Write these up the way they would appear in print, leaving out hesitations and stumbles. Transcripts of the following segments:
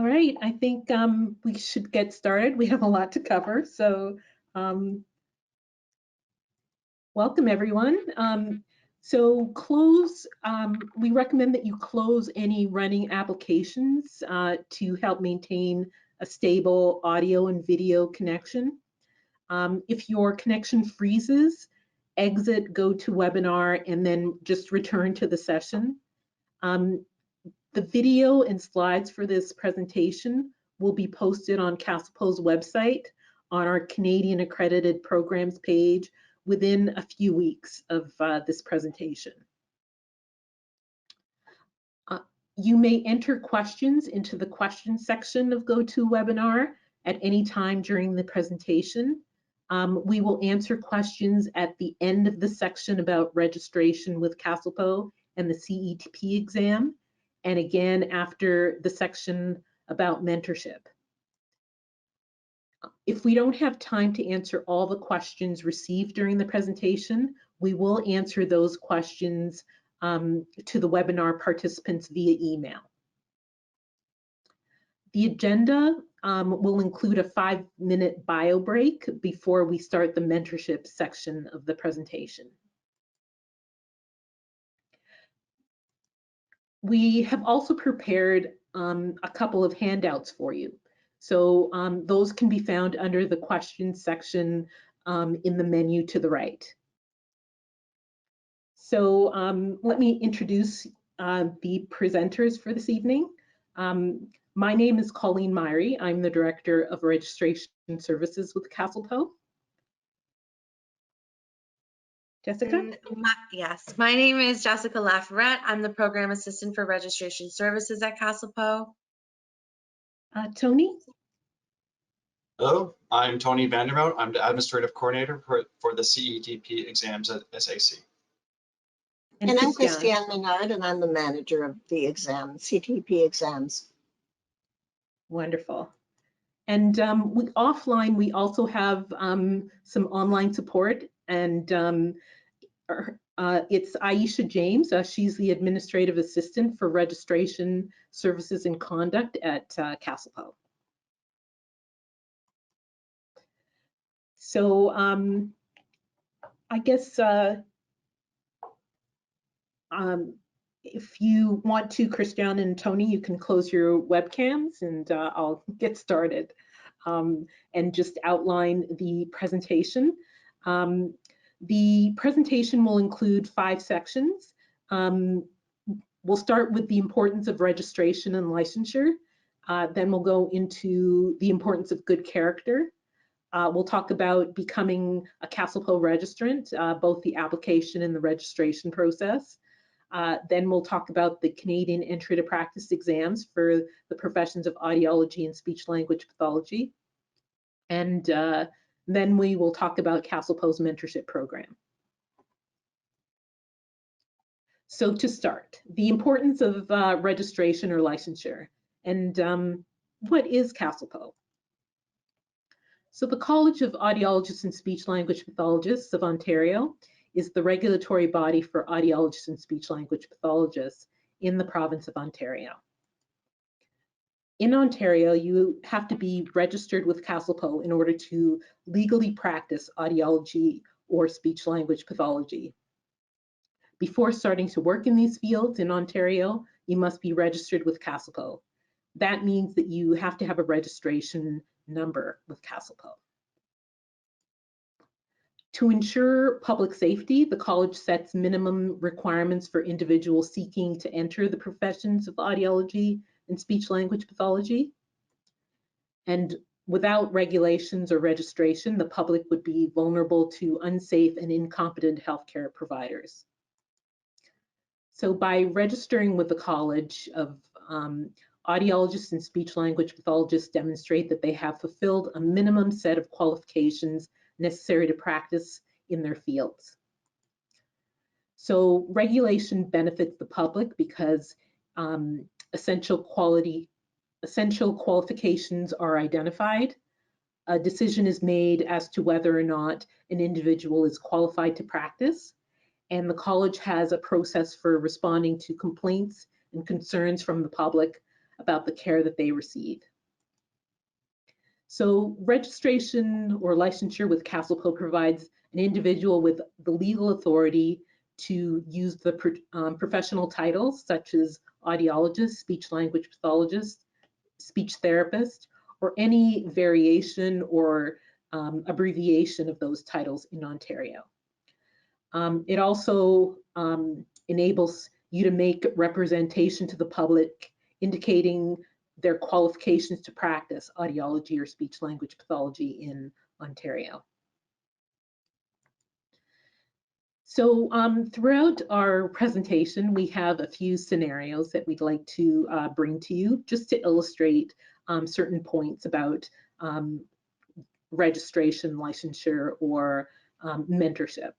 All right, I think we should get started. We have a lot to cover, so welcome everyone. We recommend that you close any running applications to help maintain a stable audio and video connection. If your connection freezes, exit GoToWebinar and then just return to the session. The video and slides for this presentation will be posted on CASLPO's website on our Canadian Accredited Programs page within a few weeks of this presentation. You may enter questions into the questions section of GoToWebinar at any time during the presentation. We will answer questions at the end of the section about registration with CASLPO and the CETP exam, and again after the section about mentorship. If we don't have time to answer all the questions received during the presentation, we will answer those questions to the webinar participants via email. The agenda will include a 5-minute bio break before we start the mentorship section of the presentation. We have also prepared a couple of handouts for you. So those can be found under the questions section in the menu to the right. So let me introduce the presenters for this evening. My name is Colleen Myrie. I'm the Director of Registration Services with CASLPO. Jessica? Yes, my name is Jessica Lafayette. I'm the Program Assistant for Registration Services at CASLPO. Tony? Hello, I'm Tony Vanderbilt. I'm the Administrative Coordinator for the CETP exams at SAC. And I'm Christiane Menard, and I'm the Manager of the exam, CETP exams. Wonderful. And offline, we also have some online support, and it's Aisha James. She's the Administrative Assistant for Registration Services and Conduct at CASLPO. So I guess if you want to, Christiane and Tony, you can close your webcams and I'll get started and just outline the presentation. The presentation will include 5 sections. We'll start with the importance of registration and licensure. Then we'll go into the importance of good character. We'll talk about becoming a CASLPO registrant, both the application and the registration process. Then we'll talk about the Canadian Entry to Practice exams for the professions of audiology and speech language pathology. And then we will talk about CASLPO's mentorship program. So to start, the importance of registration or licensure. And what is CASLPO? So the College of Audiologists and Speech Language Pathologists of Ontario is the regulatory body for audiologists and speech language pathologists in the province of Ontario. In Ontario, you have to be registered with CASLPO in order to legally practice audiology or speech language pathology. Before starting to work in these fields in Ontario, you must be registered with CASLPO. That means that you have to have a registration number with CASLPO. To ensure public safety, the college sets minimum requirements for individuals seeking to enter the professions of audiology and speech language pathology. And without regulations or registration, the public would be vulnerable to unsafe and incompetent healthcare providers. So by registering with the College of audiologists and speech language pathologists demonstrate that they have fulfilled a minimum set of qualifications necessary to practice in their fields. So regulation benefits the public because essential qualifications are identified. A decision is made as to whether or not an individual is qualified to practice, and the college has a process for responding to complaints and concerns from the public about the care that they receive. So registration or licensure with CASLPO provides an individual with the legal authority to use the professional titles such as audiologist, speech language pathologist, speech therapist, or any variation or abbreviation of those titles in Ontario. It also enables you to make representation to the public indicating their qualifications to practice audiology or speech language pathology in Ontario. So throughout our presentation, we have a few scenarios that we'd like to bring to you just to illustrate certain points about registration, licensure, or mentorship.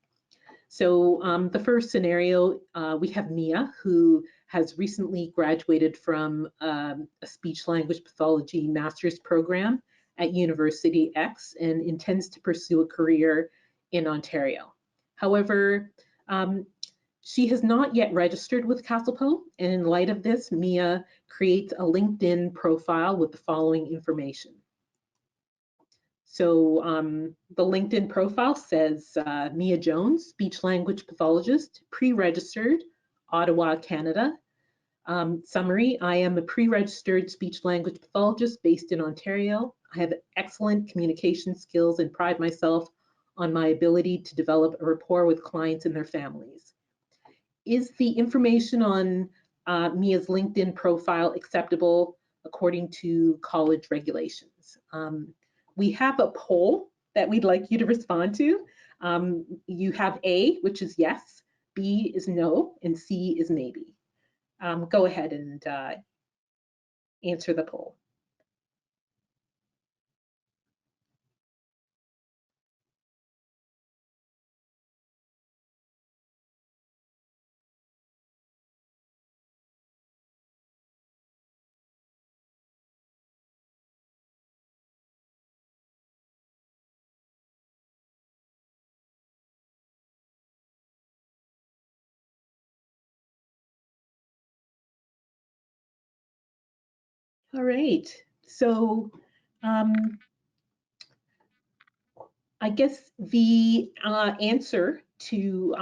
So the first scenario, we have Mia, who has recently graduated from a speech language pathology master's program at University X and intends to pursue a career in Ontario. However, she has not yet registered with CASLPO, and in light of this, Mia creates a LinkedIn profile with the following information. So the LinkedIn profile says Mia Jones, speech language pathologist, pre-registered, Ottawa, Canada. Summary, I am a pre-registered speech language pathologist based in Ontario. I have excellent communication skills and pride myself on my ability to develop a rapport with clients and their families. Is the information on Mia's LinkedIn profile acceptable according to college regulations? We have a poll that we'd like you to respond to. You have A, which is yes, B is no, and C is maybe. Go ahead and answer the poll. All right, so I guess the answer to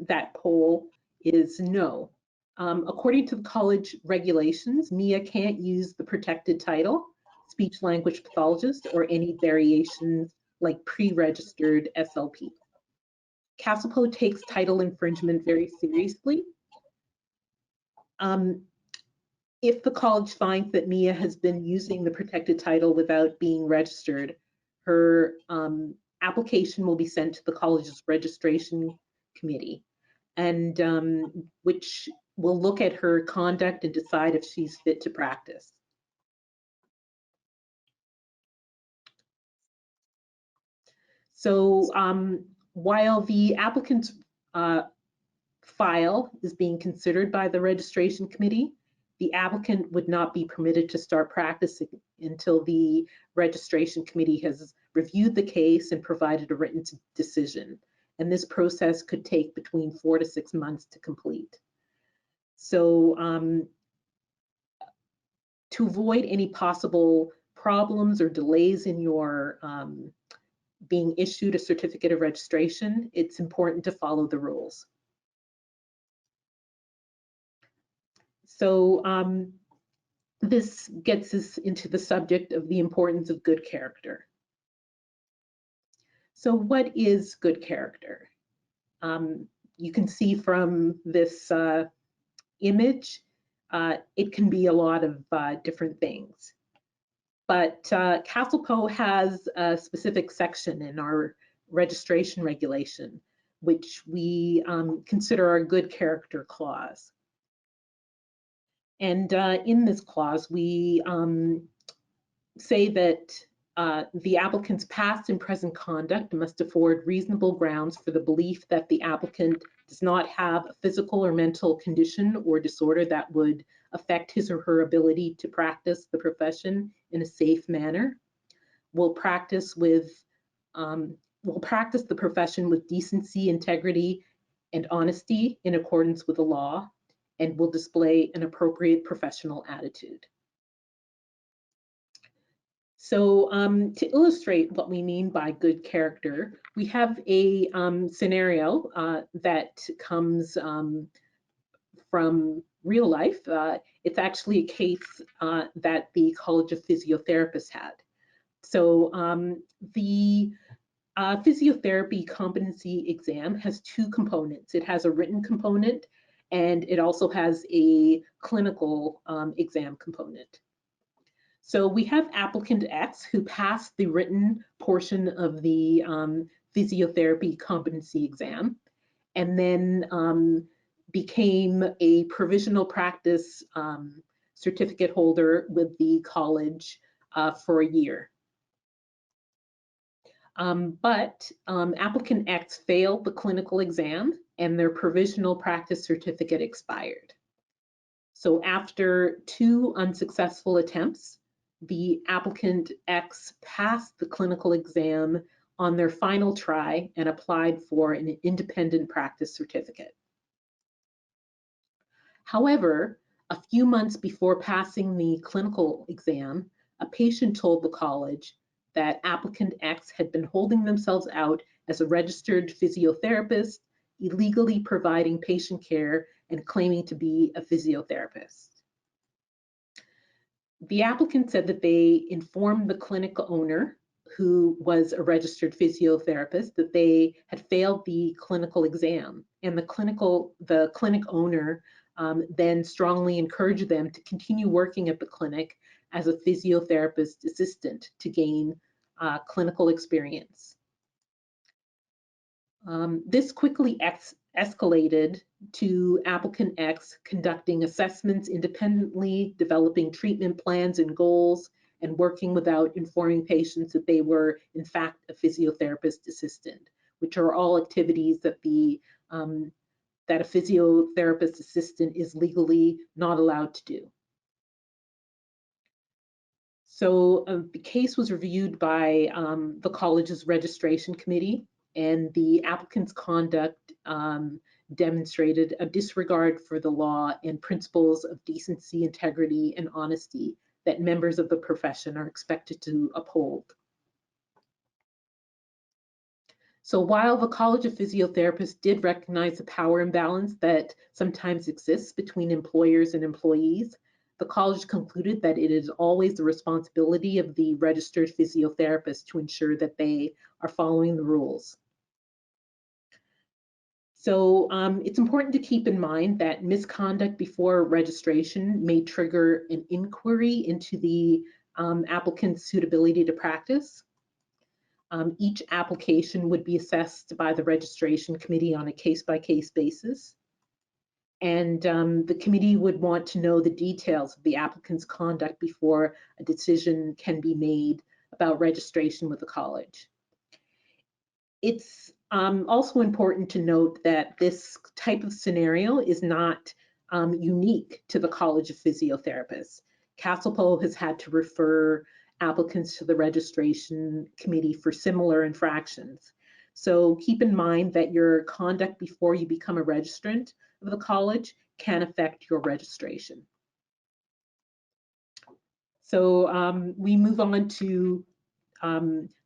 that poll is no. According to the college regulations, Mia can't use the protected title, speech language pathologist, or any variations like pre-registered SLP. CASLPO takes title infringement very seriously. If the college finds that Mia has been using the protected title without being registered, her application will be sent to the college's registration committee, and which will look at her conduct and decide if she's fit to practice. So while the applicant's file is being considered by the registration committee, the applicant would not be permitted to start practicing until the registration committee has reviewed the case and provided a written decision. And this process could take between 4 to 6 months to complete. So to avoid any possible problems or delays in your being issued a certificate of registration, it's important to follow the rules. So this gets us into the subject of the importance of good character. So what is good character? You can see from this image, it can be a lot of different things. But CASLPO has a specific section in our registration regulation, which we consider our good character clause. And in this clause, we say that the applicant's past and present conduct must afford reasonable grounds for the belief that the applicant does not have a physical or mental condition or disorder that would affect his or her ability to practice the profession in a safe manner, will practice the profession with decency, integrity, and honesty in accordance with the law, and will display an appropriate professional attitude. So to illustrate what we mean by good character, we have a scenario that comes from real life. It's actually a case that the College of Physiotherapists had. So the physiotherapy competency exam has two components. It has a written component and it also has a clinical exam component. So we have applicant X who passed the written portion of the physiotherapy competency exam and then became a provisional practice certificate holder with the college for a year. But applicant X failed the clinical exam and their provisional practice certificate expired. So after 2 unsuccessful attempts, the applicant X passed the clinical exam on their final try and applied for an independent practice certificate. However, a few months before passing the clinical exam, a patient told the college that applicant X had been holding themselves out as a registered physiotherapist, illegally providing patient care and claiming to be a physiotherapist. The applicant said that they informed the clinic owner, who was a registered physiotherapist, that they had failed the clinical exam, and the clinic owner then strongly encouraged them to continue working at the clinic as a physiotherapist assistant to gain clinical experience. This quickly escalated to applicant X conducting assessments independently, developing treatment plans and goals, and working without informing patients that they were in fact a physiotherapist assistant, which are all activities that that a physiotherapist assistant is legally not allowed to do. So the case was reviewed by the college's registration committee, and the applicant's conduct demonstrated a disregard for the law and principles of decency, integrity, and honesty that members of the profession are expected to uphold. So while the College of Physiotherapists did recognize the power imbalance that sometimes exists between employers and employees, the college concluded that it is always the responsibility of the registered physiotherapist to ensure that they are following the rules. So it's important to keep in mind that misconduct before registration may trigger an inquiry into the applicant's suitability to practice. Each application would be assessed by the registration committee on a case-by-case basis. And the committee would want to know the details of the applicant's conduct before a decision can be made about registration with the college. It's also important to note that this type of scenario is not unique to the College of Physiotherapists. CASLPO has had to refer applicants to the registration committee for similar infractions. So keep in mind that your conduct before you become a registrant of the college can affect your registration. So we move on to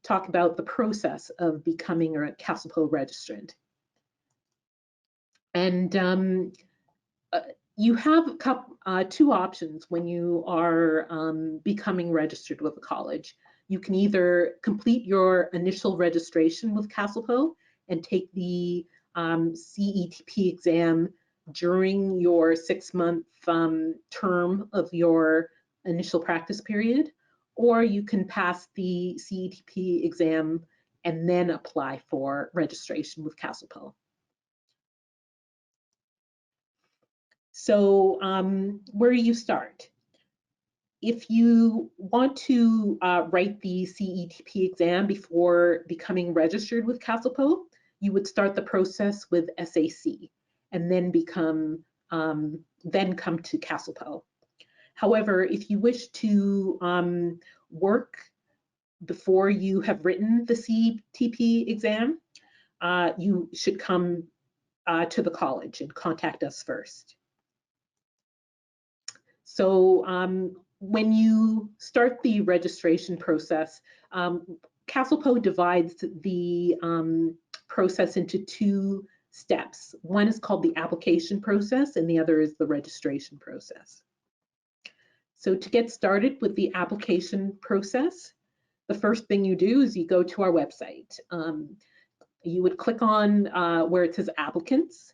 talk about the process of becoming a CASLPO registrant. And you have two options when you are becoming registered with a college. You can either complete your initial registration with CASLPO and take the CETP exam during your 6-month term of your initial practice period, or you can pass the CETP exam and then apply for registration with CASLPO. So where do you start? If you want to write the CETP exam before becoming registered with CASLPO, you would start the process with SAC and then come to CASLPO. However, if you wish to work before you have written the CETP exam, you should come to the college and contact us first. So when you start the registration process, CASLPO divides the process into two steps. One is called the application process and the other is the registration process. So to get started with the application process, the first thing you do is you go to our website. You would click on where it says applicants.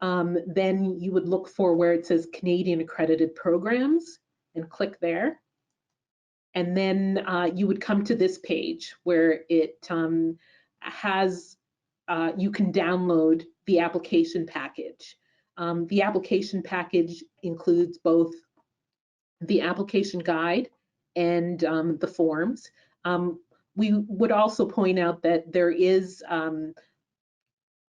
Then you would look for where it says Canadian Accredited Programs and click there. And then you would come to this page where it has, you can download the application package. The application package includes both the application guide and the forms. We would also point out that there is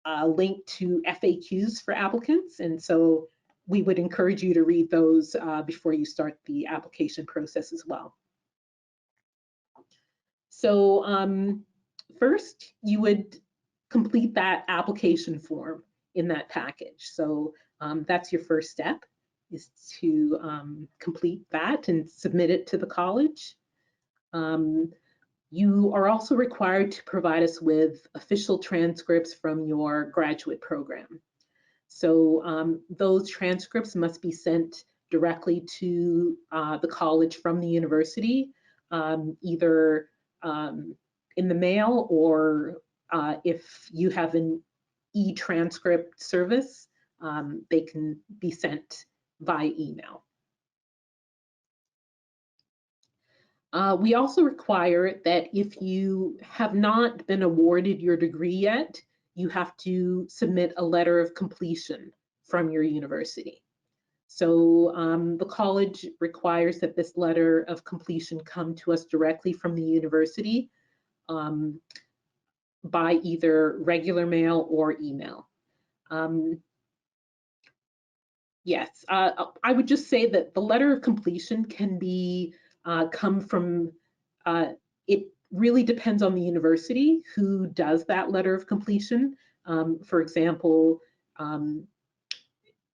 a link to FAQs for applicants, and so we would encourage you to read those before you start the application process as well. So first, you would complete that application form in that package. So that's your first step, is to complete that and submit it to the college. You are also required to provide us with official transcripts from your graduate program. So those transcripts must be sent directly to the college from the university, either in the mail or if you have an e-transcript service, they can be sent by email. We also require that if you have not been awarded your degree yet, you have to submit a letter of completion from your university. So the college requires that this letter of completion come to us directly from the university by either regular mail or email. Yes, I would just say that the letter of completion can be come from, it really depends on the university who does that letter of completion. For example,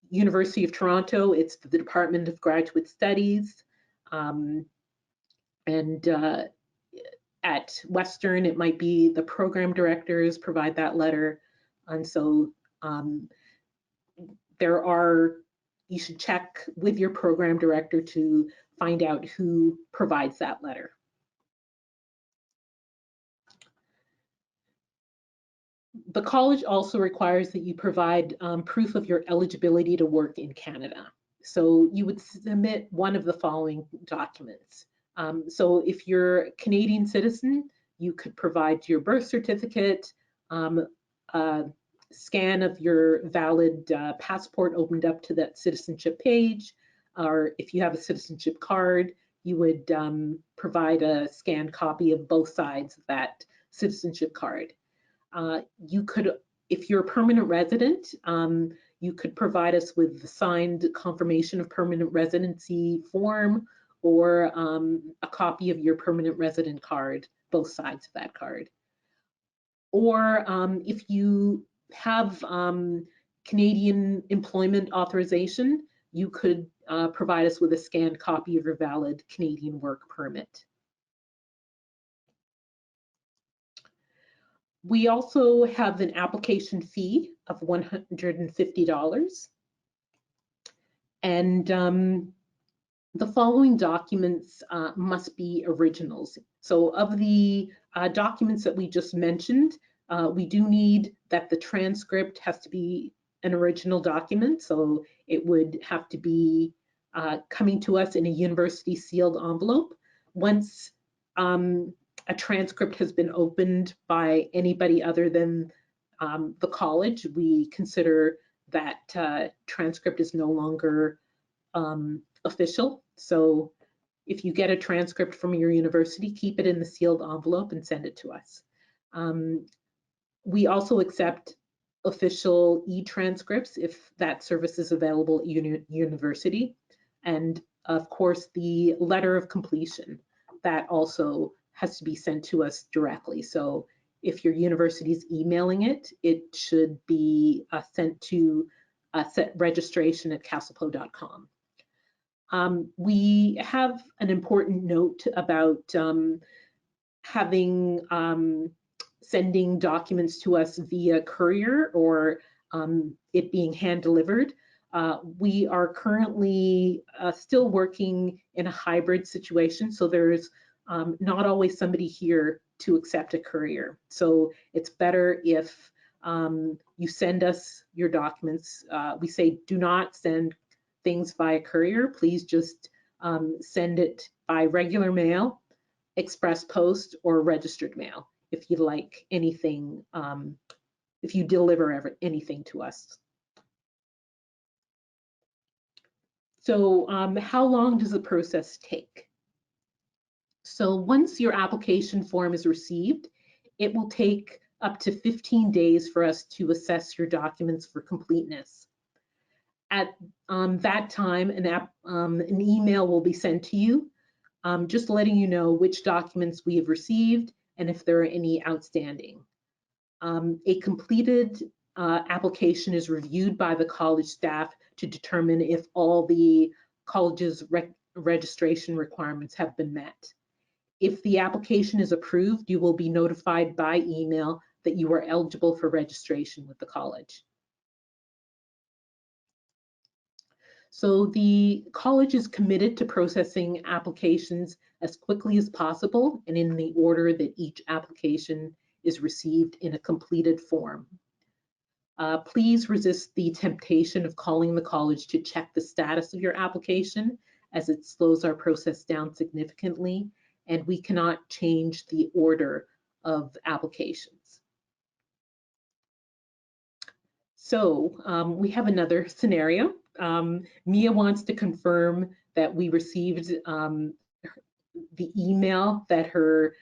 University of Toronto, it's the Department of Graduate Studies. And at Western, it might be the program directors provide that letter. And so you should check with your program director to find out who provides that letter. The college also requires that you provide proof of your eligibility to work in Canada. So you would submit one of the following documents. So if you're a Canadian citizen, you could provide your birth certificate, scan of your valid passport opened up to that citizenship page, or if you have a citizenship card, you would provide a scanned copy of both sides of that citizenship card. You could, if you're a permanent resident, you could provide us with the signed confirmation of permanent residency form or a copy of your permanent resident card, both sides of that card. Or if you have Canadian employment authorization, you could provide us with a scanned copy of your valid Canadian work permit. We also have an application fee of $150. And the following documents must be originals. So of the documents that we just mentioned, we do need that the transcript has to be an original document. So it would have to be coming to us in a university sealed envelope. Once a transcript has been opened by anybody other than the college, we consider that transcript is no longer official. So if you get a transcript from your university, keep it in the sealed envelope and send it to us. We also accept official e-transcripts if that service is available at university. And of course, the letter of completion, that also has to be sent to us directly. So if your university is emailing it, it should be sent to registration@caslpo.com. We have an important note about sending documents to us via courier or it being hand delivered. We are currently still working in a hybrid situation, so there's not always somebody here to accept a courier. So it's better if you send us your documents. We say do not send things via courier. Please just send it by regular mail, express post, or registered mail if you like anything, if you deliver anything to us. So how long does the process take? So once your application form is received, it will take up to 15 days for us to assess your documents for completeness. At that time, an email will be sent to you, just letting you know which documents we have received and if there are any outstanding. A completed application is reviewed by the college staff to determine if all the college's registration requirements have been met. If the application is approved, you will be notified by email that you are eligible for registration with the college. So the college is committed to processing applications as quickly as possible and in the order that each application is received in a completed form. Please resist the temptation of calling the college to check the status of your application, as it slows our process down significantly, and we cannot change the order of applications. So we have another scenario. Mia wants to confirm that we received the email that her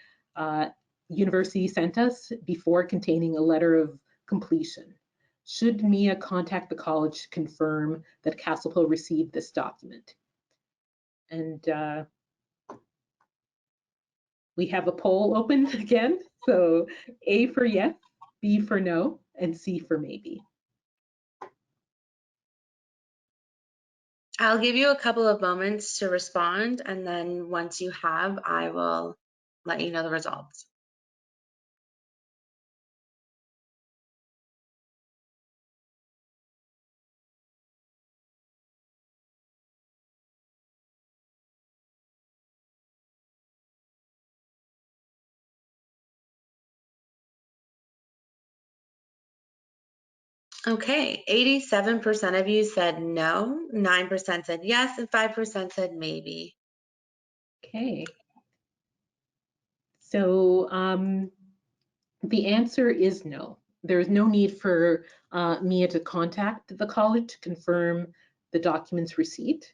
university sent us before, containing a letter of completion. Should Mia contact the college to confirm that CASLPO received this document? And we have a poll open again. So A for yes, B for no, and C for maybe. I'll give you a couple of moments to respond, and then once you have, I will let you know the results. Okay, 87% of you said no, 9% said yes, and 5% said maybe. Okay. So the answer is no. There is no need for Mia to contact the college to confirm the document's receipt.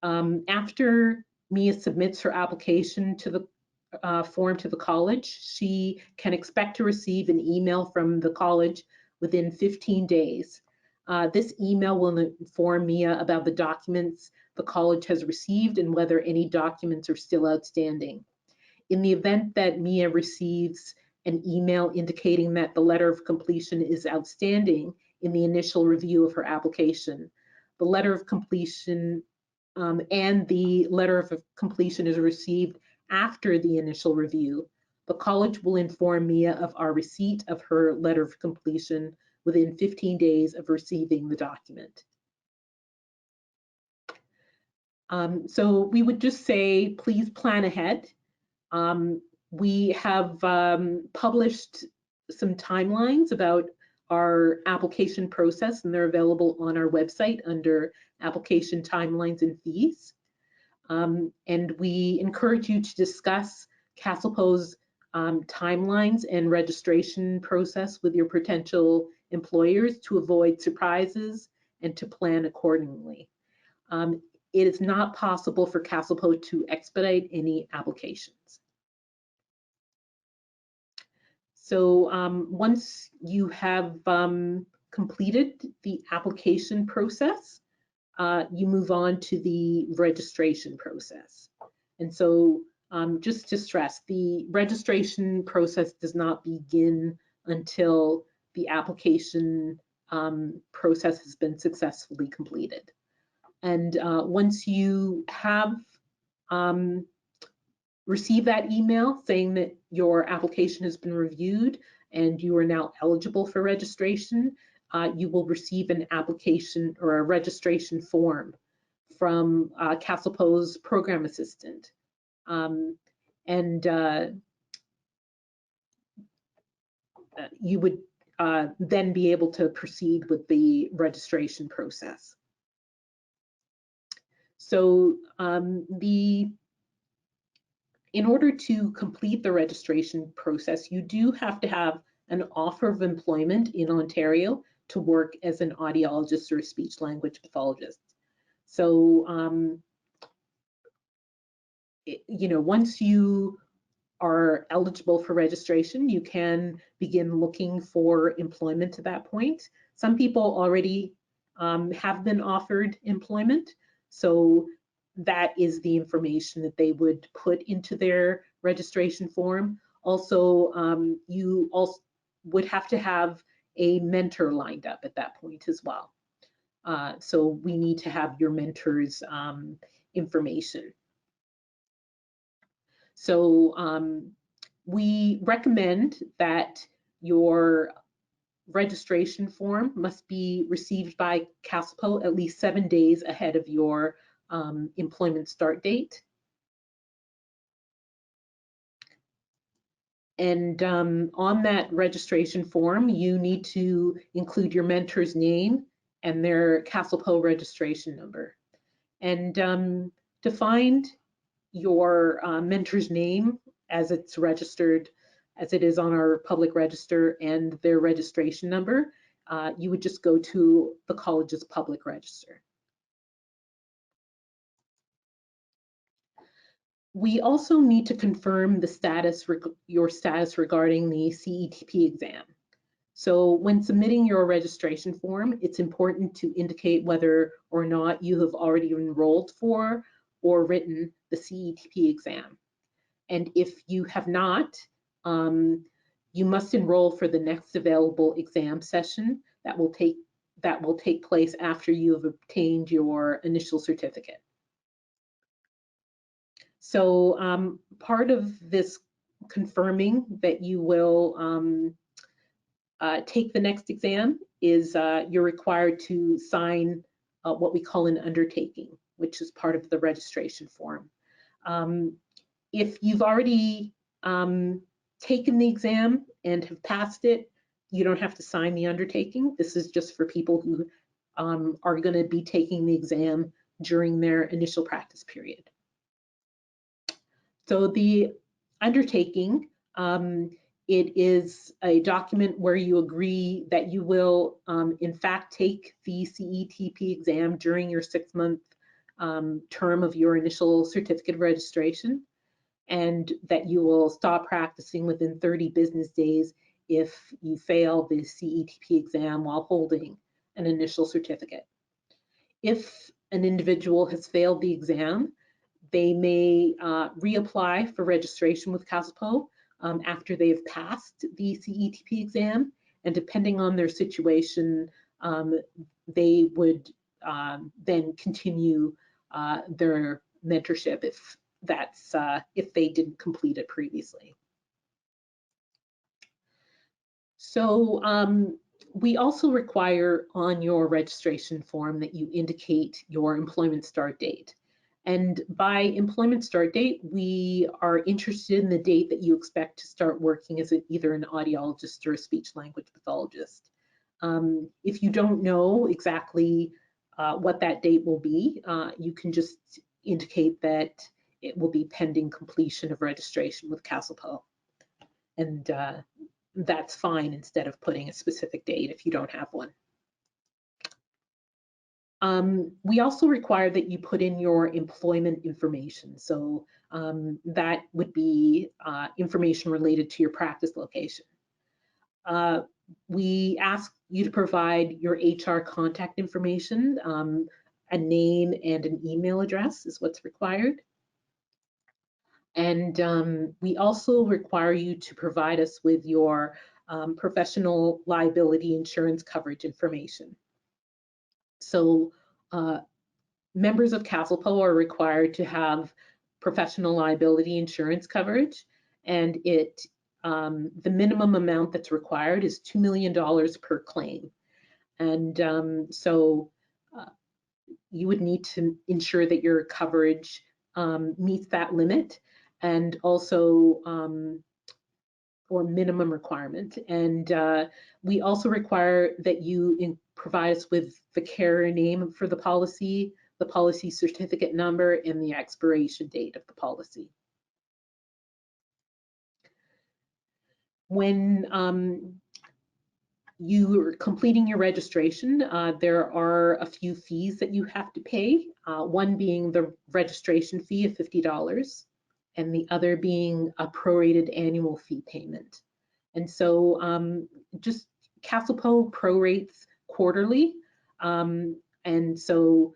After Mia submits her application to the form to the college, she can expect to receive an email from the college within 15 days. This email will inform Mia about the documents the college has received and whether any documents are still outstanding. In the event that Mia receives an email indicating that the letter of completion is outstanding in the initial review of her application, the letter of completion and the letter of completion is received after the initial review, the college will inform Mia of our receipt of her letter of completion within 15 days of receiving the document. So we would just say, please plan ahead. We have published some timelines about our application process, and they're available on our website under application timelines and fees. And we encourage you to discuss CASLPO's timelines and registration process with your potential employers to avoid surprises and to plan accordingly. It is not possible for CASLPO to expedite any applications. So once you have completed the application process, you move on to the registration process. And so just to stress, the registration process does not begin until the application process has been successfully completed. And once you have received that email saying that your application has been reviewed and you are now eligible for registration, you will receive an application or a registration form from CASLPO's program assistant. You would then be able to proceed with the registration process. So in order to complete the registration process, you do have to have an offer of employment in Ontario to work as an audiologist or a speech language pathologist. So, once you are eligible for registration, you can begin looking for employment at that point. Some people already have been offered employment, so that is the information that they would put into their registration form. Also, you also would have to have a mentor lined up at that point as well. So we need to have your mentor's information. So we recommend that your registration form must be received by CASLPO at least 7 days ahead of your employment start date. And on that registration form, you need to include your mentor's name and their CASLPO registration number. And to find your mentor's name as it's registered, as it is on our public register, and their registration number, you would just go to the college's public register. We also need to confirm the status, your status regarding the CETP exam. So when submitting your registration form, it's important to indicate whether or not you have already enrolled for or written the CETP exam. And if you have not, you must enroll for the next available exam session that will take place after you have obtained your initial certificate. So part of this confirming that you will take the next exam is you're required to sign what we call an undertaking, which is part of the registration form. If you've already taken the exam and have passed it, you don't have to sign the undertaking. This is just for people who are going to be taking the exam during their initial practice period. So the undertaking, it is a document where you agree that you will, in fact, take the CETP exam during your 6-month term of your initial certificate of registration, and that you will stop practicing within 30 business days if you fail the CETP exam while holding an initial certificate. If an individual has failed the exam, they may reapply for registration with CASLPO after they've passed the CETP exam, and depending on their situation, they would then continue their mentorship if they didn't complete it previously. So we also require on your registration form that you indicate your employment start date. And by employment start date, we are interested in the date that you expect to start working as either an audiologist or a speech language pathologist. If you don't know exactly what that date will be, you can just indicate that it will be pending completion of registration with CASLPO. And that's fine instead of putting a specific date if you don't have one. We also require that you put in your employment information. So that would be information related to your practice location. We ask you to provide your HR contact information, a name and an email address is what's required. And we also require you to provide us with your professional liability insurance coverage information. So Members of CASLPO are required to have professional liability insurance coverage, and the minimum amount that's required is $2 million per claim. And so you would need to ensure that your coverage meets that limit, and also or minimum requirement. And we also require that you provide us with the carrier name for the policy certificate number, and the expiration date of the policy. When you are completing your registration, there are a few fees that you have to pay, one being the registration fee of $50, and the other being a prorated annual fee payment. And so just CASLPO prorates quarterly, and so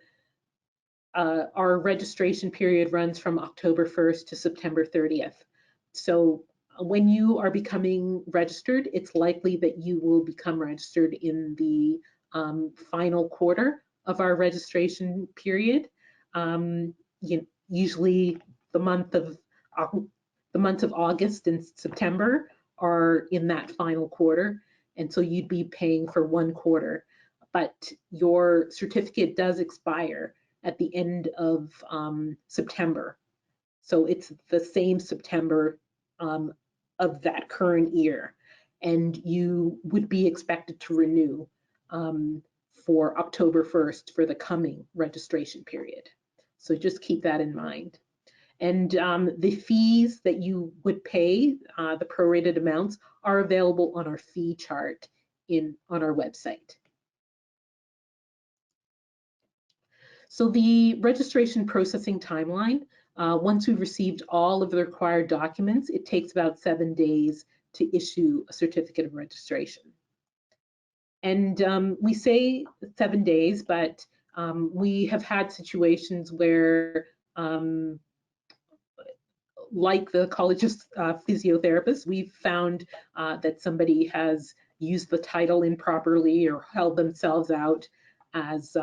our registration period runs from October 1st to September 30th. So when you are becoming registered, it's likely that you will become registered in the final quarter of our registration period. Usually the months of August and September are in that final quarter, and so you'd be paying for one quarter. But your certificate does expire at the end of September. So it's the same September of that current year. And you would be expected to renew for October 1st for the coming registration period. So just keep that in mind. And the fees that you would pay, the prorated amounts, are available on our fee chart on our website. So the registration processing timeline, once we've received all of the required documents, it takes about 7 days to issue a certificate of registration. And we say 7 days, but we have had situations where, like the College of Physiotherapists, we've found that somebody has used the title improperly or held themselves out as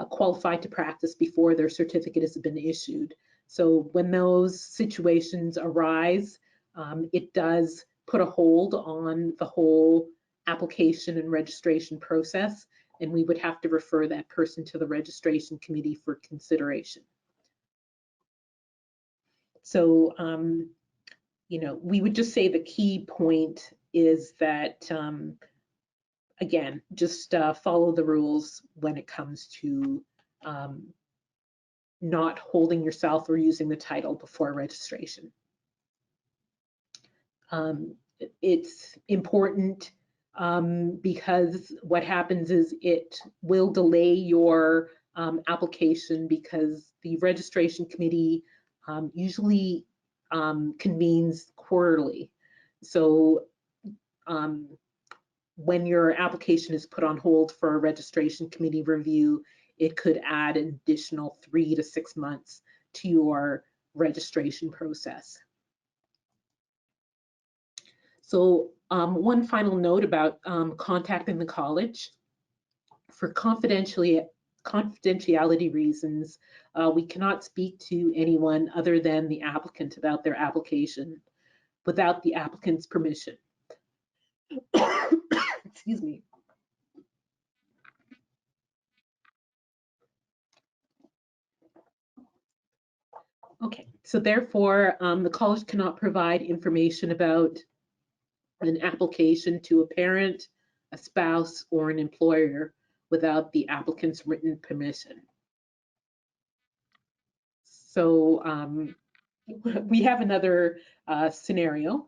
qualified to practice before their certificate has been issued. So when those situations arise, it does put a hold on the whole application and registration process, and we would have to refer that person to the registration committee for consideration. So, we would just say the key point is that again, just follow the rules when it comes to not holding yourself or using the title before registration. It's important because what happens is it will delay your application, because the registration committee usually convenes quarterly. So when your application is put on hold for a registration committee review, it could add an additional 3 to 6 months to your registration process. So one final note about contacting the college. For confidentiality reasons, we cannot speak to anyone other than the applicant about their application without the applicant's permission. Excuse me. Okay, so therefore, the college cannot provide information about an application to a parent, a spouse, or an employer without the applicant's written permission. So we have another scenario.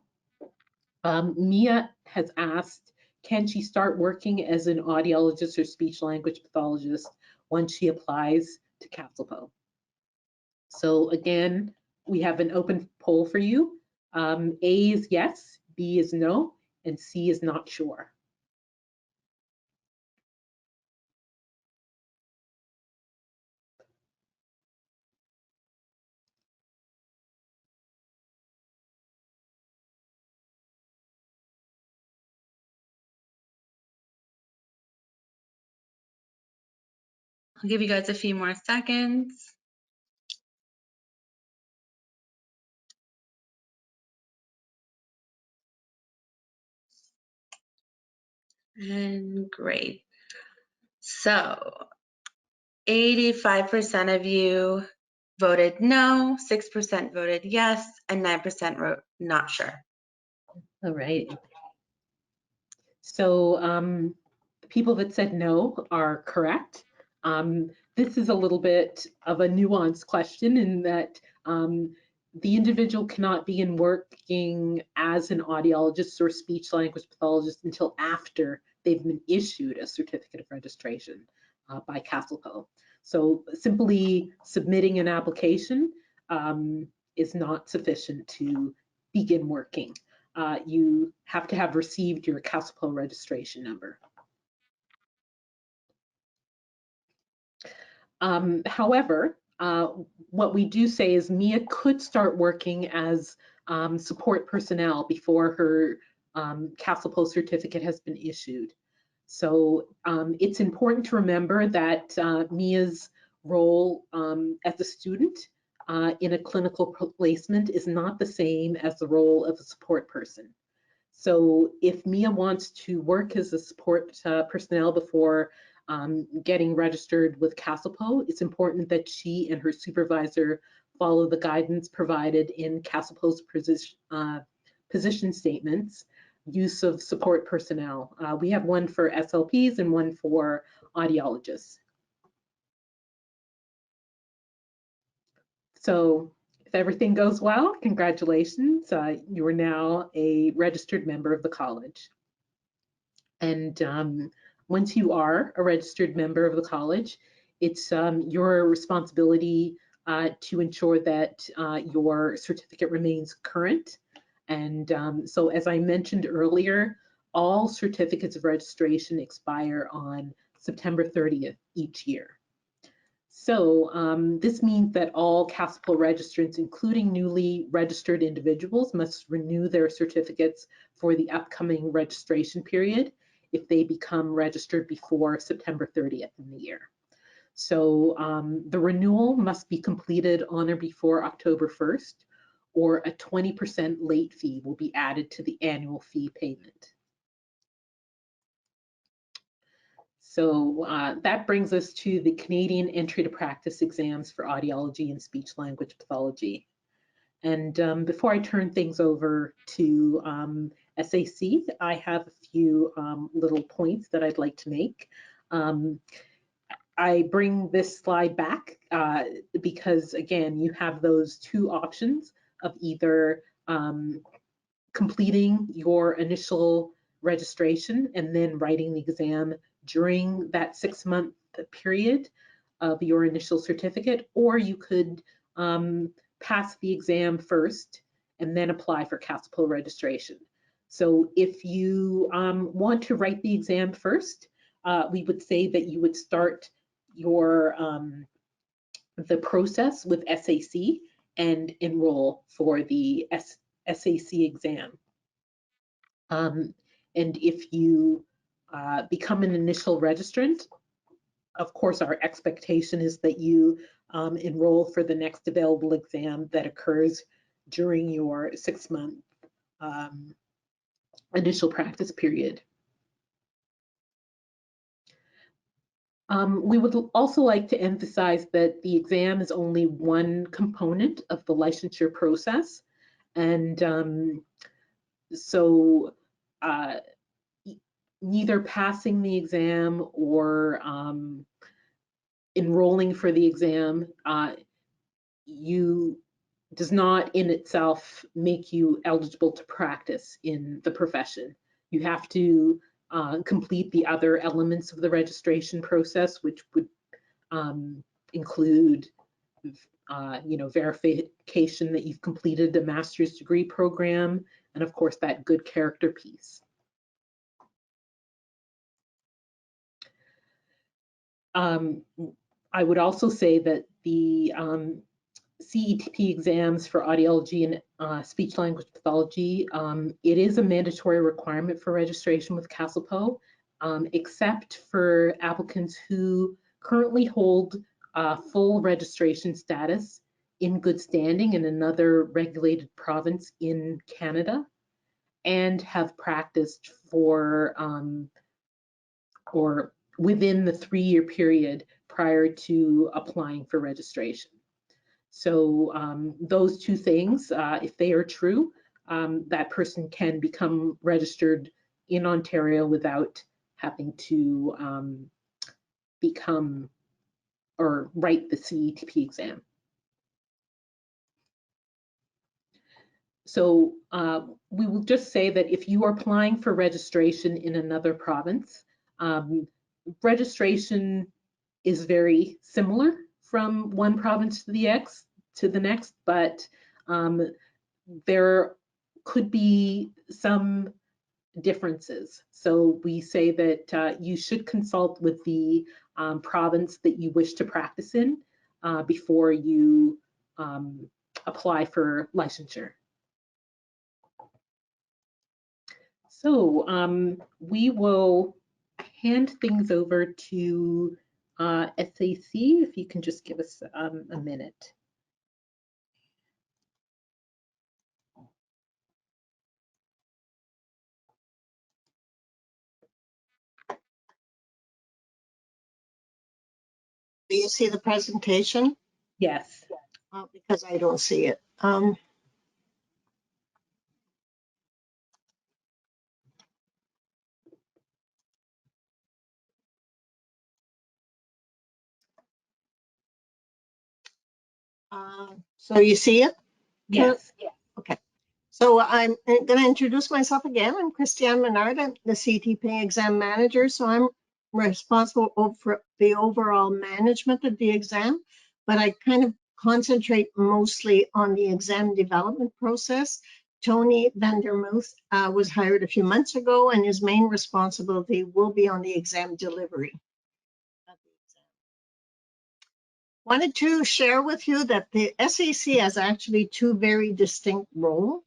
Mia has asked, can she start working as an audiologist or speech language pathologist once she applies to CASLPO? So again, we have an open poll for you. A is yes, B is no, and C is not sure. I'll give you guys a few more seconds. And great. So 85% of you voted no, 6% voted yes, and 9% wrote not sure. All right. So the people that said no are correct. This is a little bit of a nuanced question in that the individual cannot begin working as an audiologist or speech language pathologist until after they've been issued a certificate of registration by CASLPO. So simply submitting an application is not sufficient to begin working. You have to have received your CASLPO registration number. However, what we do say is Mia could start working as support personnel before her CASLPO certificate has been issued. So it's important to remember that Mia's role as a student in a clinical placement is not the same as the role of a support person. So if Mia wants to work as a support personnel before getting registered with CASLPO, it's important that she and her supervisor follow the guidance provided in CASLPO's position statements, use of support personnel. We have one for SLPs and one for audiologists. So if everything goes well, congratulations. You are now a registered member of the college. And once you are a registered member of the college, it's your responsibility to ensure that your certificate remains current. And so as I mentioned earlier, all certificates of registration expire on September 30th each year. So this means that all CASLPO registrants, including newly registered individuals, must renew their certificates for the upcoming registration period if they become registered before September 30th in the year. So the renewal must be completed on or before October 1st, or a 20% late fee will be added to the annual fee payment. So that brings us to the Canadian Entry to Practice exams for audiology and speech language pathology. And before I turn things over to SAC, I have a few little points that I'd like to make. I bring this slide back because, again, you have those two options of either completing your initial registration and then writing the exam during that 6-month period of your initial certificate, or you could pass the exam first and then apply for CASLPO registration. So if you want to write the exam first, we would say that you would start your the process with SAC and enroll for the SAC exam. And if you become an initial registrant, of course, our expectation is that you enroll for the next available exam that occurs during your 6-month initial practice period. We would also like to emphasize that the exam is only one component of the licensure process. And so neither passing the exam or enrolling for the exam does not in itself make you eligible to practice in the profession. You have to complete the other elements of the registration process, which would include verification that you've completed a master's degree program, and of course that good character piece. I would also say that the CETP exams for audiology and speech language pathology, it is a mandatory requirement for registration with CASLPO, except for applicants who currently hold full registration status in good standing in another regulated province in Canada, and have practiced for or within the 3-year period prior to applying for registration. So those two things, if they are true, that person can become registered in Ontario without having to become or write the CETP exam. So we will just say that if you are applying for registration in another province, registration is very similar from one province to the next, but there could be some differences. So we say that you should consult with the province that you wish to practice in before you apply for licensure. So we will hand things over to SAC, if you can just give us a minute. Do you see the presentation? Yes. Because I don't see it. So you see it? Yes. Okay. So I'm going to introduce myself again. I'm Christiane Menard. I'm the CETP exam manager. So I'm responsible for the overall management of the exam, but I kind of concentrate mostly on the exam development process. Tony Vandermuth was hired a few months ago, and his main responsibility will be on the exam delivery. Wanted to share with you that the SAC has actually two very distinct roles.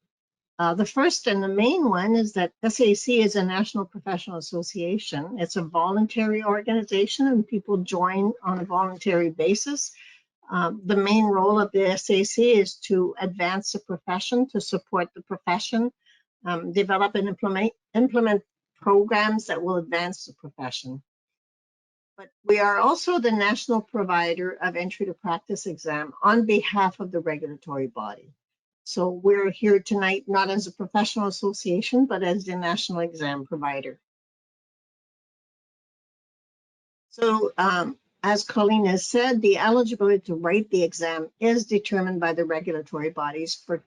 The first and the main one is that SAC is a National Professional Association. It's a voluntary organization and people join on a voluntary basis. The main role of the SAC is to advance the profession, to support the profession, develop and implement programs that will advance the profession. But we are also the national provider of entry to practice exam on behalf of the regulatory body. So we're here tonight not as a professional association, but as the national exam provider. So as Colleen has said, the eligibility to write the exam is determined by the regulatory bodies for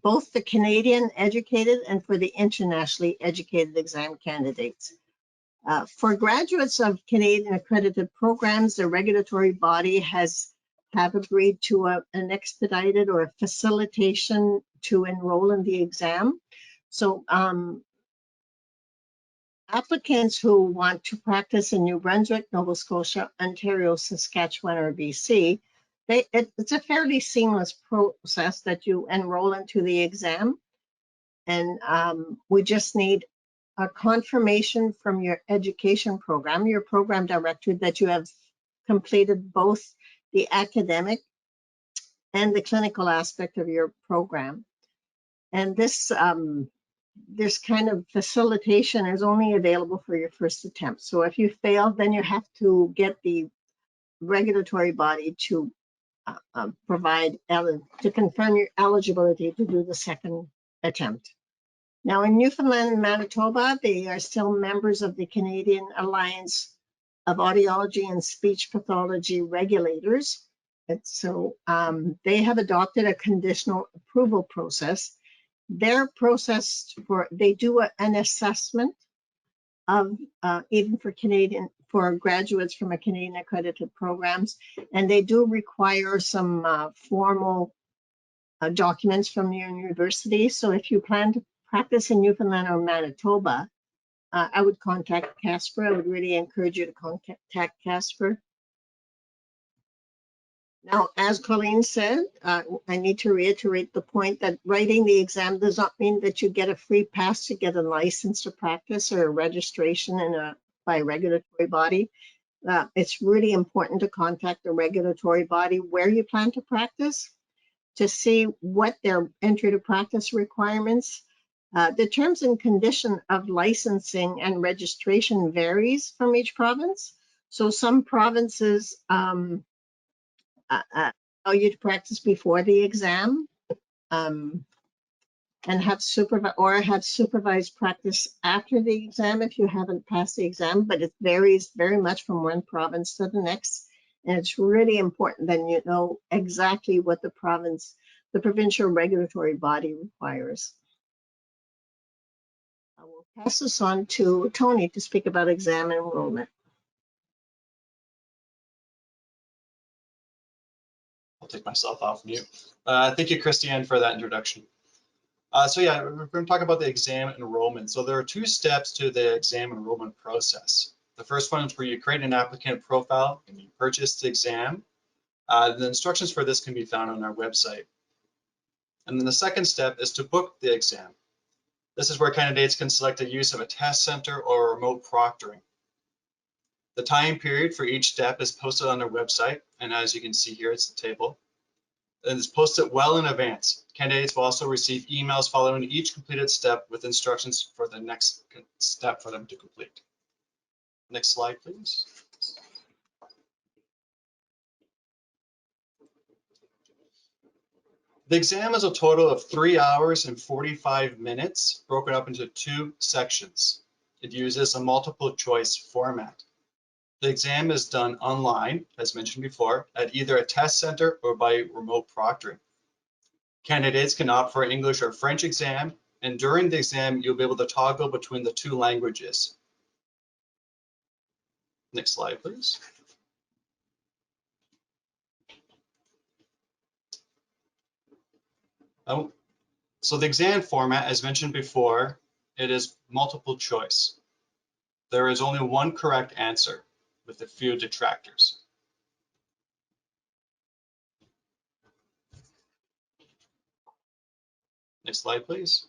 both the Canadian educated and for the internationally educated exam candidates. For graduates of Canadian accredited programs, the regulatory body have agreed to an expedited or a facilitation to enroll in the exam. So applicants who want to practice in New Brunswick, Nova Scotia, Ontario, Saskatchewan, or BC, it's a fairly seamless process that you enroll into the exam. And we just need a confirmation from your education program, your program director, that you have completed both the academic and the clinical aspect of your program. And this kind of facilitation is only available for your first attempt. So if you fail, then you have to get the regulatory body to to confirm your eligibility to do the second attempt. Now in Newfoundland and Manitoba, they are still members of the Canadian Alliance of Audiology and Speech Pathology Regulators. And so they have adopted a conditional approval process. Their process they do an assessment of even for graduates from a Canadian accredited programs, and they do require some formal documents from your university. So if you plan to practice in Newfoundland or Manitoba, I would contact CASLPO. I would really encourage you to contact CASLPO. Now, as Colleen said, I need to reiterate the point that writing the exam does not mean that you get a free pass to get a license to practice or a registration by a regulatory body. it's really important to contact the regulatory body where you plan to practice to see what their entry to practice requirements. The terms and condition of licensing and registration varies from each province. So some provinces allow you to practice before the exam and have supervised practice after the exam if you haven't passed the exam, but it varies very much from one province to the next. And it's really important that you know exactly what the provincial regulatory body requires. I will pass this on to Tony to speak about exam enrollment. I'll take myself off mute. Thank you, Christiane, for that introduction. So yeah, we're going to talk about the exam enrollment. So there are 2 steps to the exam enrollment process. The first one is where you create an applicant profile and you purchase the exam. The instructions for this can be found on our website. And then the second step is to book the exam. This is where candidates can select the use of a test center or remote proctoring. The time period for each step is posted on our website, and as you can see here, it's the table. And it's posted well in advance. Candidates will also receive emails following each completed step with instructions for the next step for them to complete. Next slide, please. The exam is a total of 3 hours and 45 minutes, broken up into 2 sections. It uses a multiple choice format. The exam is done online, as mentioned before, at either a test center or by remote proctoring. Candidates can opt for an English or French exam, and during the exam, you'll be able to toggle between the 2 languages. Next slide, please. So the exam format, as mentioned before, it is multiple choice. There is only one correct answer with a few detractors. Next slide, please.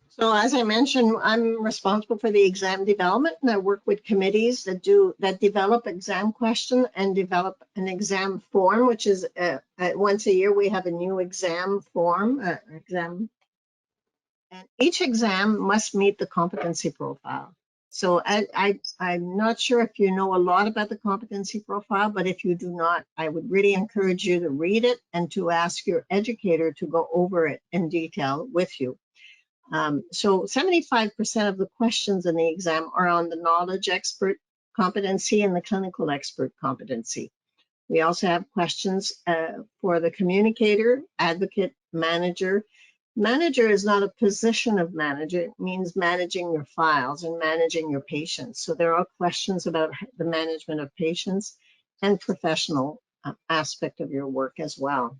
So as I mentioned, I'm responsible for the exam development, and I work with committees that develop exam question and develop an exam form, which is once a year we have a new exam form, and each exam must meet the competency profile. So I'm not sure if you know a lot about the competency profile, but if you do not, I would really encourage you to read it and to ask your educator to go over it in detail with you. So 75% of the questions in the exam are on the knowledge expert competency and the clinical expert competency. We also have questions for the communicator, advocate, manager. Manager is not a position of manager. It means managing your files and managing your patients. So there are questions about the management of patients and professional aspect of your work as well.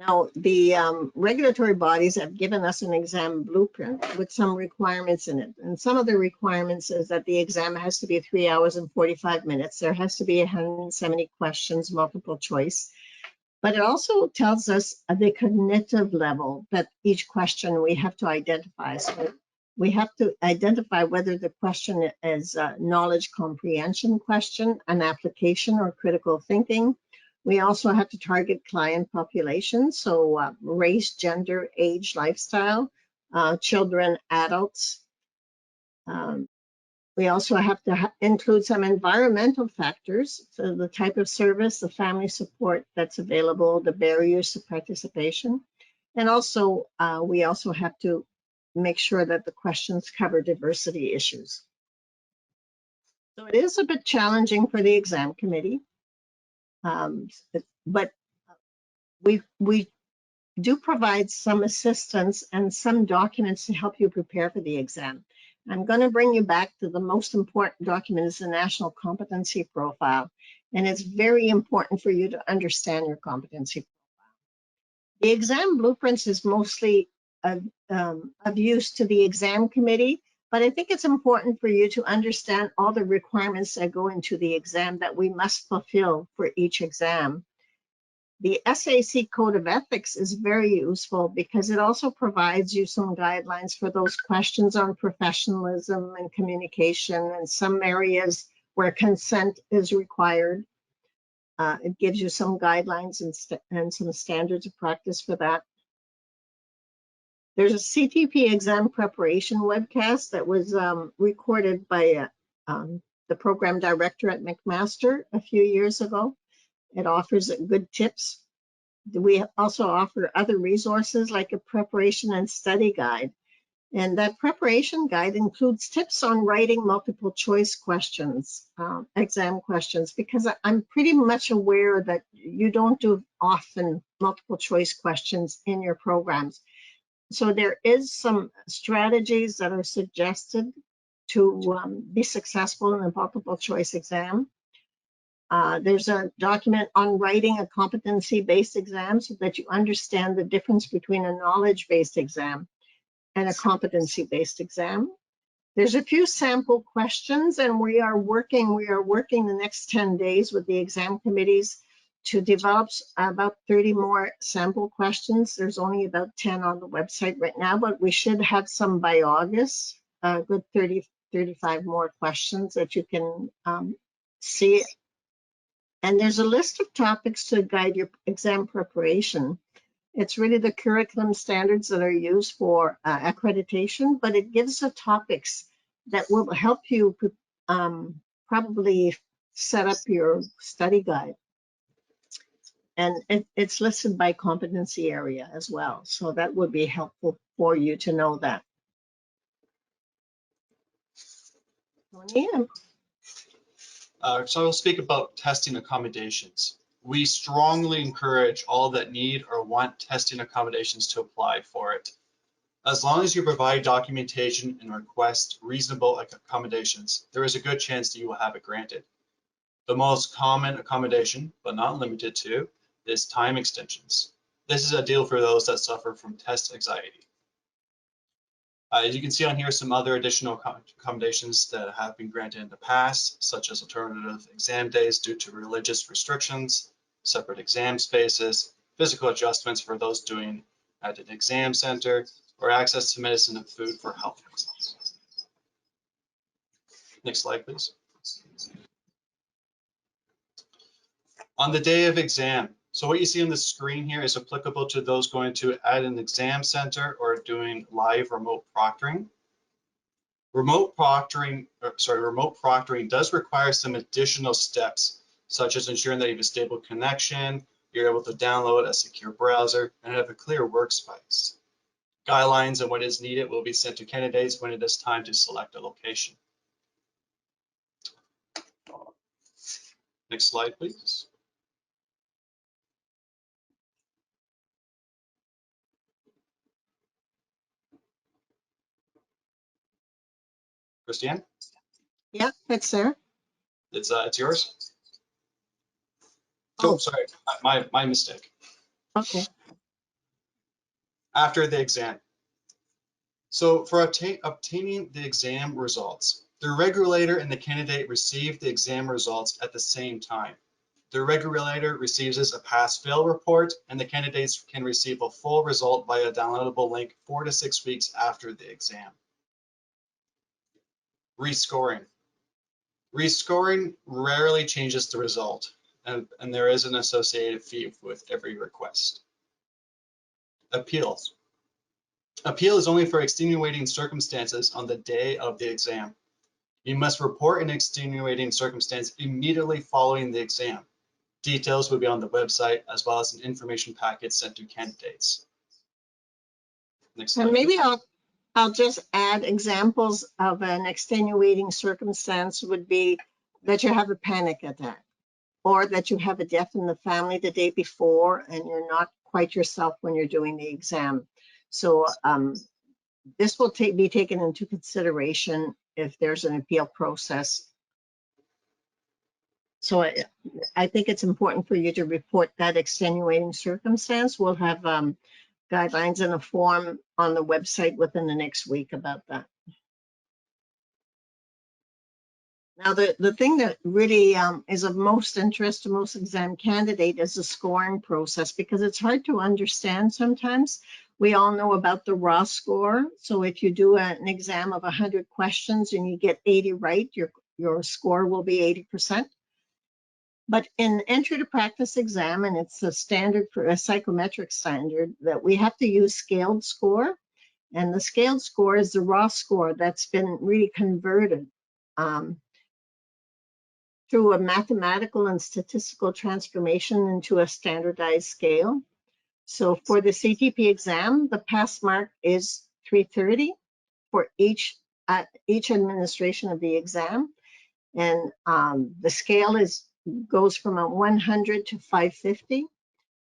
Now, the regulatory bodies have given us an exam blueprint with some requirements in it. And some of the requirements is that the exam has to be 3 hours and 45 minutes. There has to be 170 questions, multiple choice. But it also tells us the cognitive level that each question we have to identify. So we have to identify whether the question is a knowledge comprehension question, an application, or critical thinking. We also have to target client population, so race, gender, age, lifestyle, children, adults. We also have to include some environmental factors, so the type of service, the family support that's available, the barriers to participation. And also, we also have to make sure that the questions cover diversity issues. So it is a bit challenging for the exam committee. But we do provide some assistance and some documents to help you prepare for the exam. I'm going to bring you back to the most important document is the National Competency Profile. And it's very important for you to understand your competency profile. The exam blueprints is mostly of use to the exam committee, but I think it's important for you to understand all the requirements that go into the exam that we must fulfill for each exam. The SAC Code of Ethics is very useful because it also provides you some guidelines for those questions on professionalism and communication and some areas where consent is required. It gives you some guidelines and some standards of practice for that. There's a CTP exam preparation webcast that was recorded by the program director at McMaster a few years ago. It offers good tips. We also offer other resources like a preparation and study guide. And that preparation guide includes tips on writing multiple choice questions, exam questions, because I'm pretty much aware that you don't do often multiple choice questions in your programs. So there is some strategies that are suggested to be successful in a multiple choice exam. There's a document on writing a competency-based exam so that you understand the difference between a knowledge-based exam and a competency-based exam. There's a few sample questions, and we are working the next 10 days with the exam committees to develop about 30 more sample questions. There's only about 10 on the website right now, but we should have some by August, a good 30, 35 more questions that you can see. And there's a list of topics to guide your exam preparation. It's really the curriculum standards that are used for accreditation, but it gives the topics that will help you probably set up your study guide. And it's listed by competency area as well. So that would be helpful for you to know that. So I'll speak about testing accommodations. We strongly encourage all that need or want testing accommodations to apply for it. As long as you provide documentation and request reasonable accommodations, there is a good chance that you will have it granted. The most common accommodation, but not limited to, is time extensions. This is ideal for those that suffer from test anxiety. As you can see on here, some other additional accommodations that have been granted in the past, such as alternative exam days due to religious restrictions, separate exam spaces, physical adjustments for those doing at an exam center, or access to medicine and food for health reasons. Next slide, please. On the day of exam, so what you see on the screen here is applicable to those going to at an exam center or doing live remote proctoring. Remote proctoring does require some additional steps, such as ensuring that you have a stable connection, you're able to download a secure browser, and have a clear workspace. Guidelines and what is needed will be sent to candidates when it is time to select a location. Next slide, please. Christiane? Yeah, it's there. It's yours. Oh, sorry, my mistake. Okay. After the exam. So for obtaining the exam results, the regulator and the candidate receive the exam results at the same time. The regulator receives a pass-fail report, and the candidates can receive a full result via a downloadable link 4 to 6 weeks after the exam. Rescoring. Rescoring rarely changes the result, and there is an associated fee with every request. Appeals. Appeal is only for extenuating circumstances on the day of the exam. You must report an extenuating circumstance immediately following the exam. Details will be on the website, as well as an information packet sent to candidates. Next slide. And maybe I'll just add examples of an extenuating circumstance would be that you have a panic attack, or that you have a death in the family the day before and you're not quite yourself when you're doing the exam. So this will be taken into consideration if there's an appeal process. So I think it's important for you to report that extenuating circumstance. We'll have guidelines and a form on the website within the next week about that. Now, the thing that really is of most interest to most exam candidate is the scoring process, because it's hard to understand sometimes. We all know about the raw score. So if you do an exam of 100 questions and you get 80 right, your score will be 80%. But in entry to practice exam, and it's a standard for a psychometric standard, that we have to use scaled score. And the scaled score is the raw score that's been really converted through a mathematical and statistical transformation into a standardized scale. So for the CTP exam, the pass mark is 330 for each administration of the exam. And the scale goes from a 100 to 550.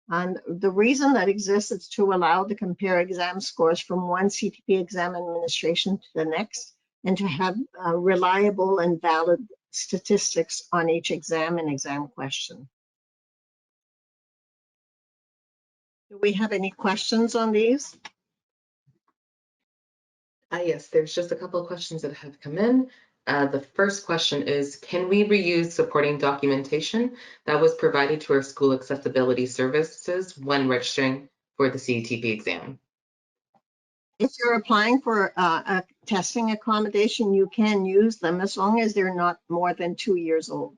And the reason that exists is to allow to compare exam scores from one CTP exam administration to the next, and to have reliable and valid statistics on each exam and exam question. Do we have any questions on these? Yes, there's just a couple of questions that have come in. The first question is, can we reuse supporting documentation that was provided to our school accessibility services when registering for the CETP exam? If you're applying for a testing accommodation, you can use them as long as they're not more than 2 years old.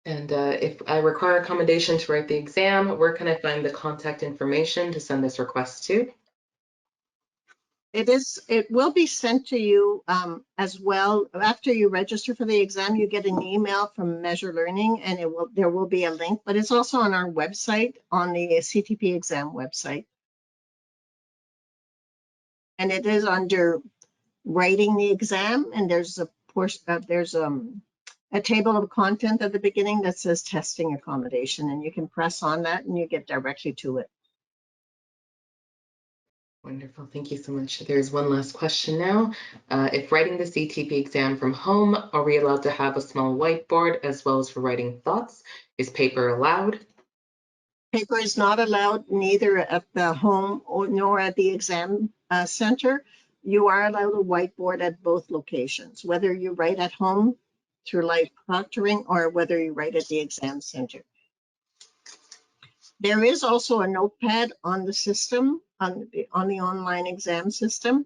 And if I require accommodation to write the exam, where can I find the contact information to send this request to? It will be sent to you as well. After you register for the exam, you get an email from Measure Learning, and there will be a link, but it's also on our website, on the CTP exam website. And it is under writing the exam, and there's a portion, a table of content at the beginning that says testing accommodation, and you can press on that and you get directly to it. Wonderful, thank you so much. There's one last question now. If writing the CTP exam from home, are we allowed to have a small whiteboard as well as for writing thoughts? Is paper allowed? Paper is not allowed neither at the home nor at the exam center. You are allowed a whiteboard at both locations, whether you write at home through live proctoring or whether you write at the exam center. There is also a notepad on the system, on the online exam system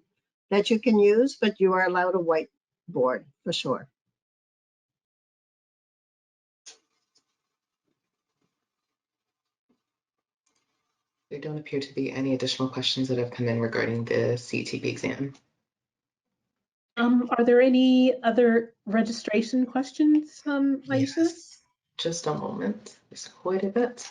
that you can use, but you are allowed a whiteboard for sure. There don't appear to be any additional questions that have come in regarding the CETP exam. Are there any other registration questions, Aisha? Yes. Just a moment, there's quite a bit.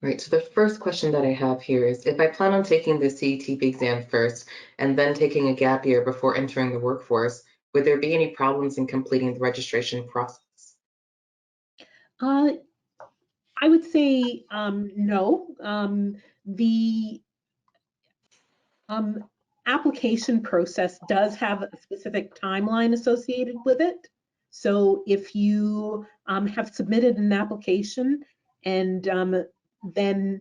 Right, so the first question that I have here is, if I plan on taking the CETP exam first and then taking a gap year before entering the workforce, would there be any problems in completing the registration process? I would say no. The application process does have a specific timeline associated with it. So if you have submitted an application and then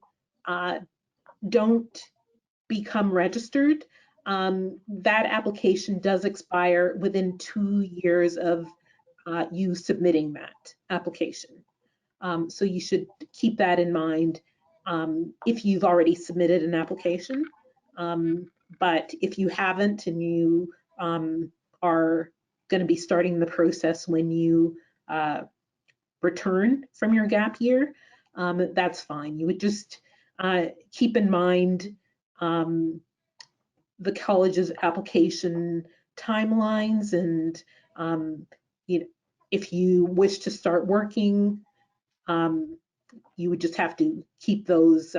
don't become registered, that application does expire within 2 years of you submitting that application. So you should keep that in mind if you've already submitted an application. But if you haven't and you are going to be starting the process when you return from your gap year, that's fine. You would just keep in mind the college's application timelines, and you know, if you wish to start working, you would just have to keep those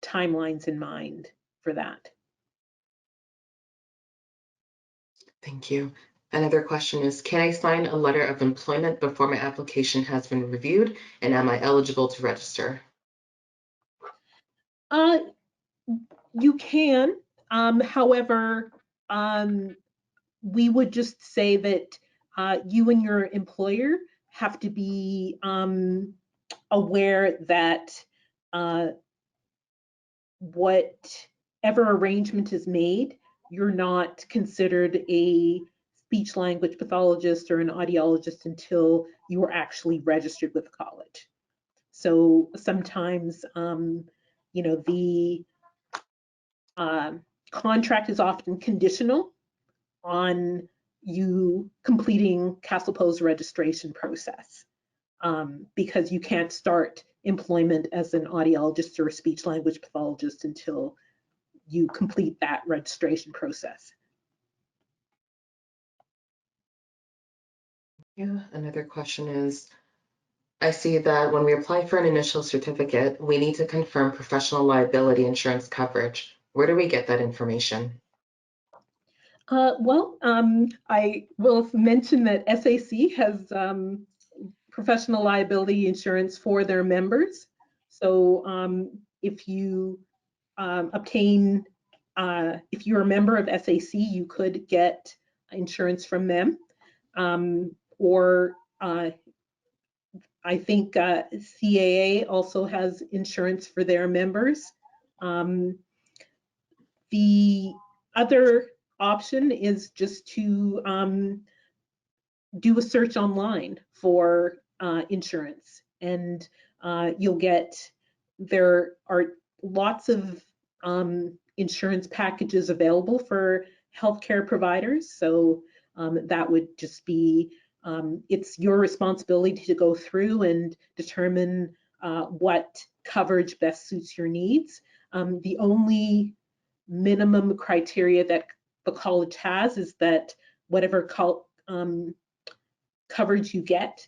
timelines in mind for that. Thank you. Another question is, can I sign a letter of employment before my application has been reviewed, and am I eligible to register? You can, however, we would just say that you and your employer have to be aware that whichever arrangement is made, you're not considered a speech language pathologist or an audiologist until you are actually registered with the college. So sometimes, the contract is often conditional on you completing CASLPO's registration process, because you can't start employment as an audiologist or a speech language pathologist until you complete that registration process. Yeah, another question is, I see that when we apply for an initial certificate, we need to confirm professional liability insurance coverage. Where do we get that information? I will mention that SAC has professional liability insurance for their members. So if you obtain, if you're a member of SAC, you could get insurance from them. Or I think CAA also has insurance for their members. The other option is just to do a search online for insurance, and you'll get, there are lots of insurance packages available for healthcare providers. So that would just be, it's your responsibility to go through and determine what coverage best suits your needs. The only minimum criteria that the college has is that whatever coverage you get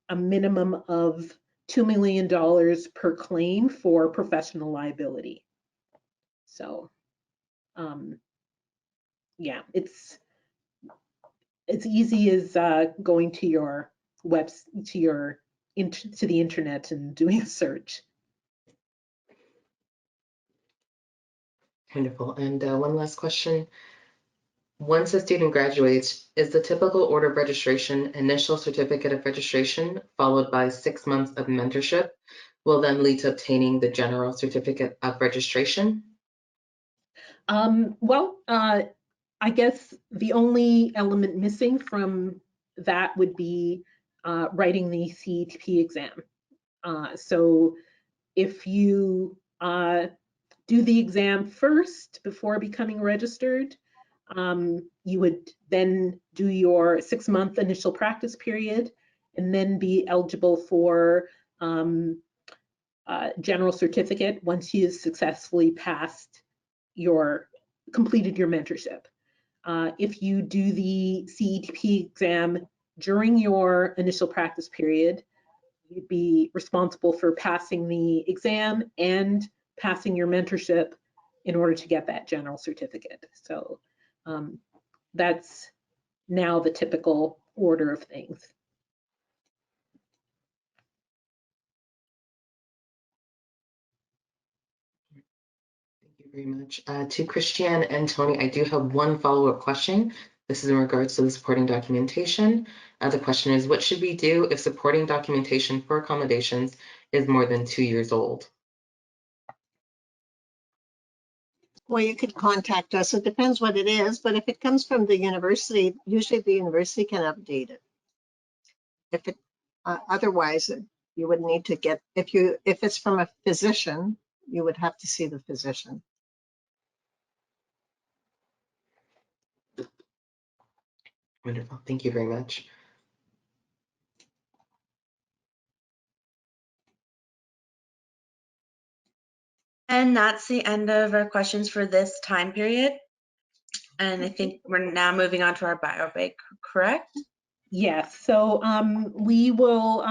a minimum of $2 million per claim for professional liability. So yeah, it's easy as going to your to the internet and doing a search. Wonderful. And one last question. Once a student graduates, is the typical order of registration initial certificate of registration followed by 6 months of mentorship will then lead to obtaining the general certificate of registration? I guess the only element missing from that would be writing the CETP exam. So if you do the exam first before becoming registered, you would then do your 6-month initial practice period and then be eligible for general certificate once you successfully completed your mentorship. If you do the CETP exam during your initial practice period, you'd be responsible for passing the exam and passing your mentorship in order to get that general certificate. So that's now the typical order of things. Thank you very much. To Christiane and Tony, I do have one follow-up question. This is in regards to the supporting documentation. The question is, what should we do if supporting documentation for accommodations is more than 2 years old? Well, you could contact us. It depends what it is, but if it comes from the university, usually the university can update it. If it otherwise, you would need to get, if it's from a physician, you would have to see the physician. Wonderful. Thank you very much. And that's the end of our questions for this time period. And I think we're now moving on to our bio break, correct? Yes, so we will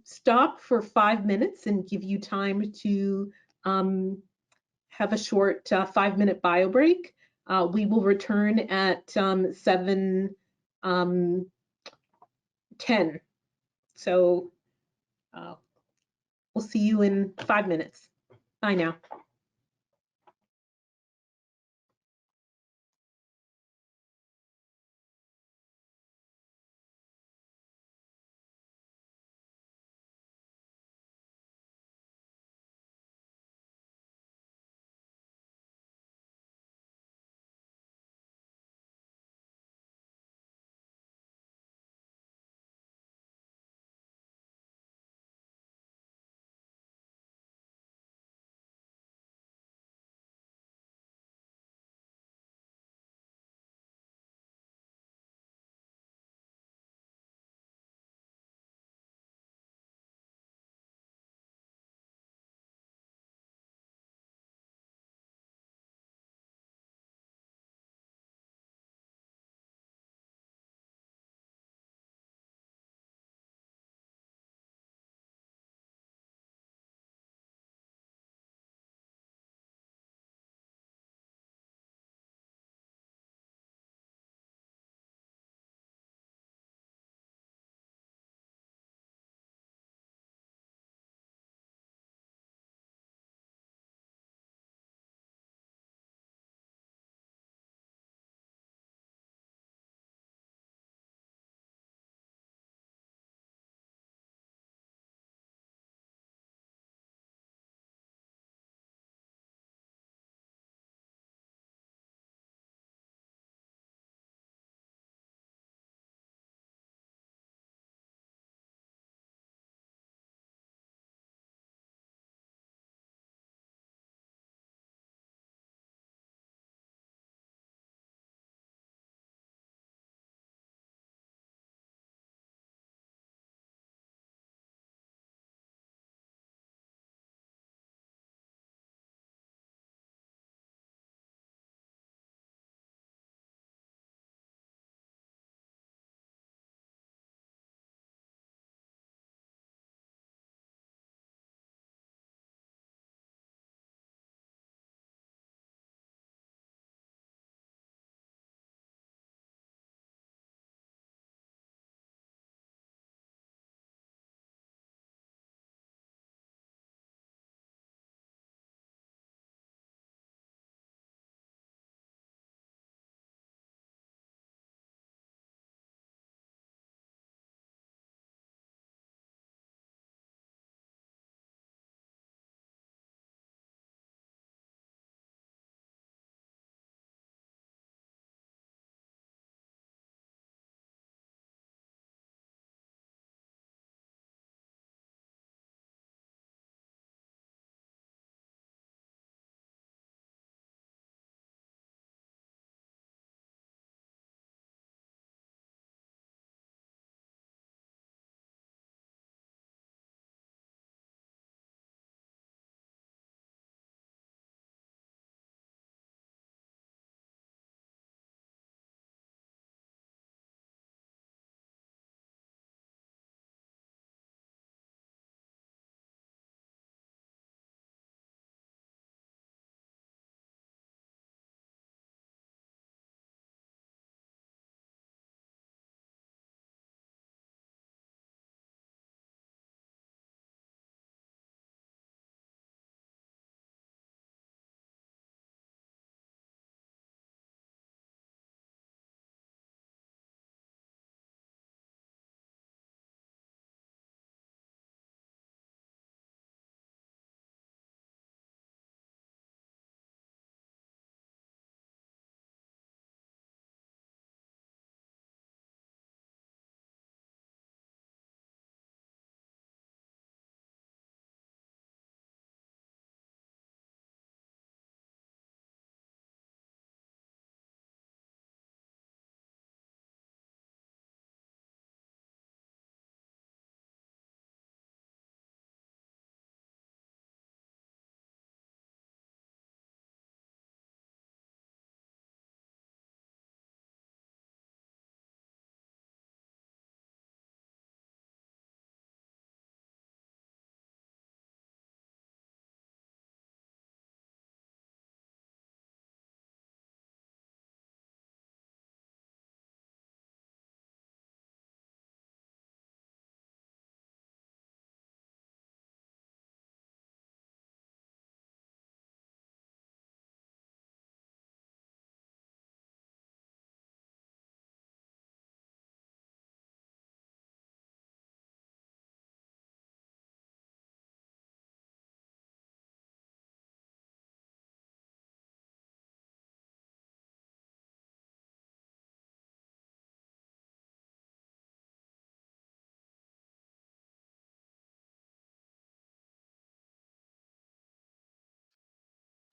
stop for 5 minutes and give you time to have a short 5-minute bio break. We will return at 7:10. So we'll see you in 5 minutes. Bye now.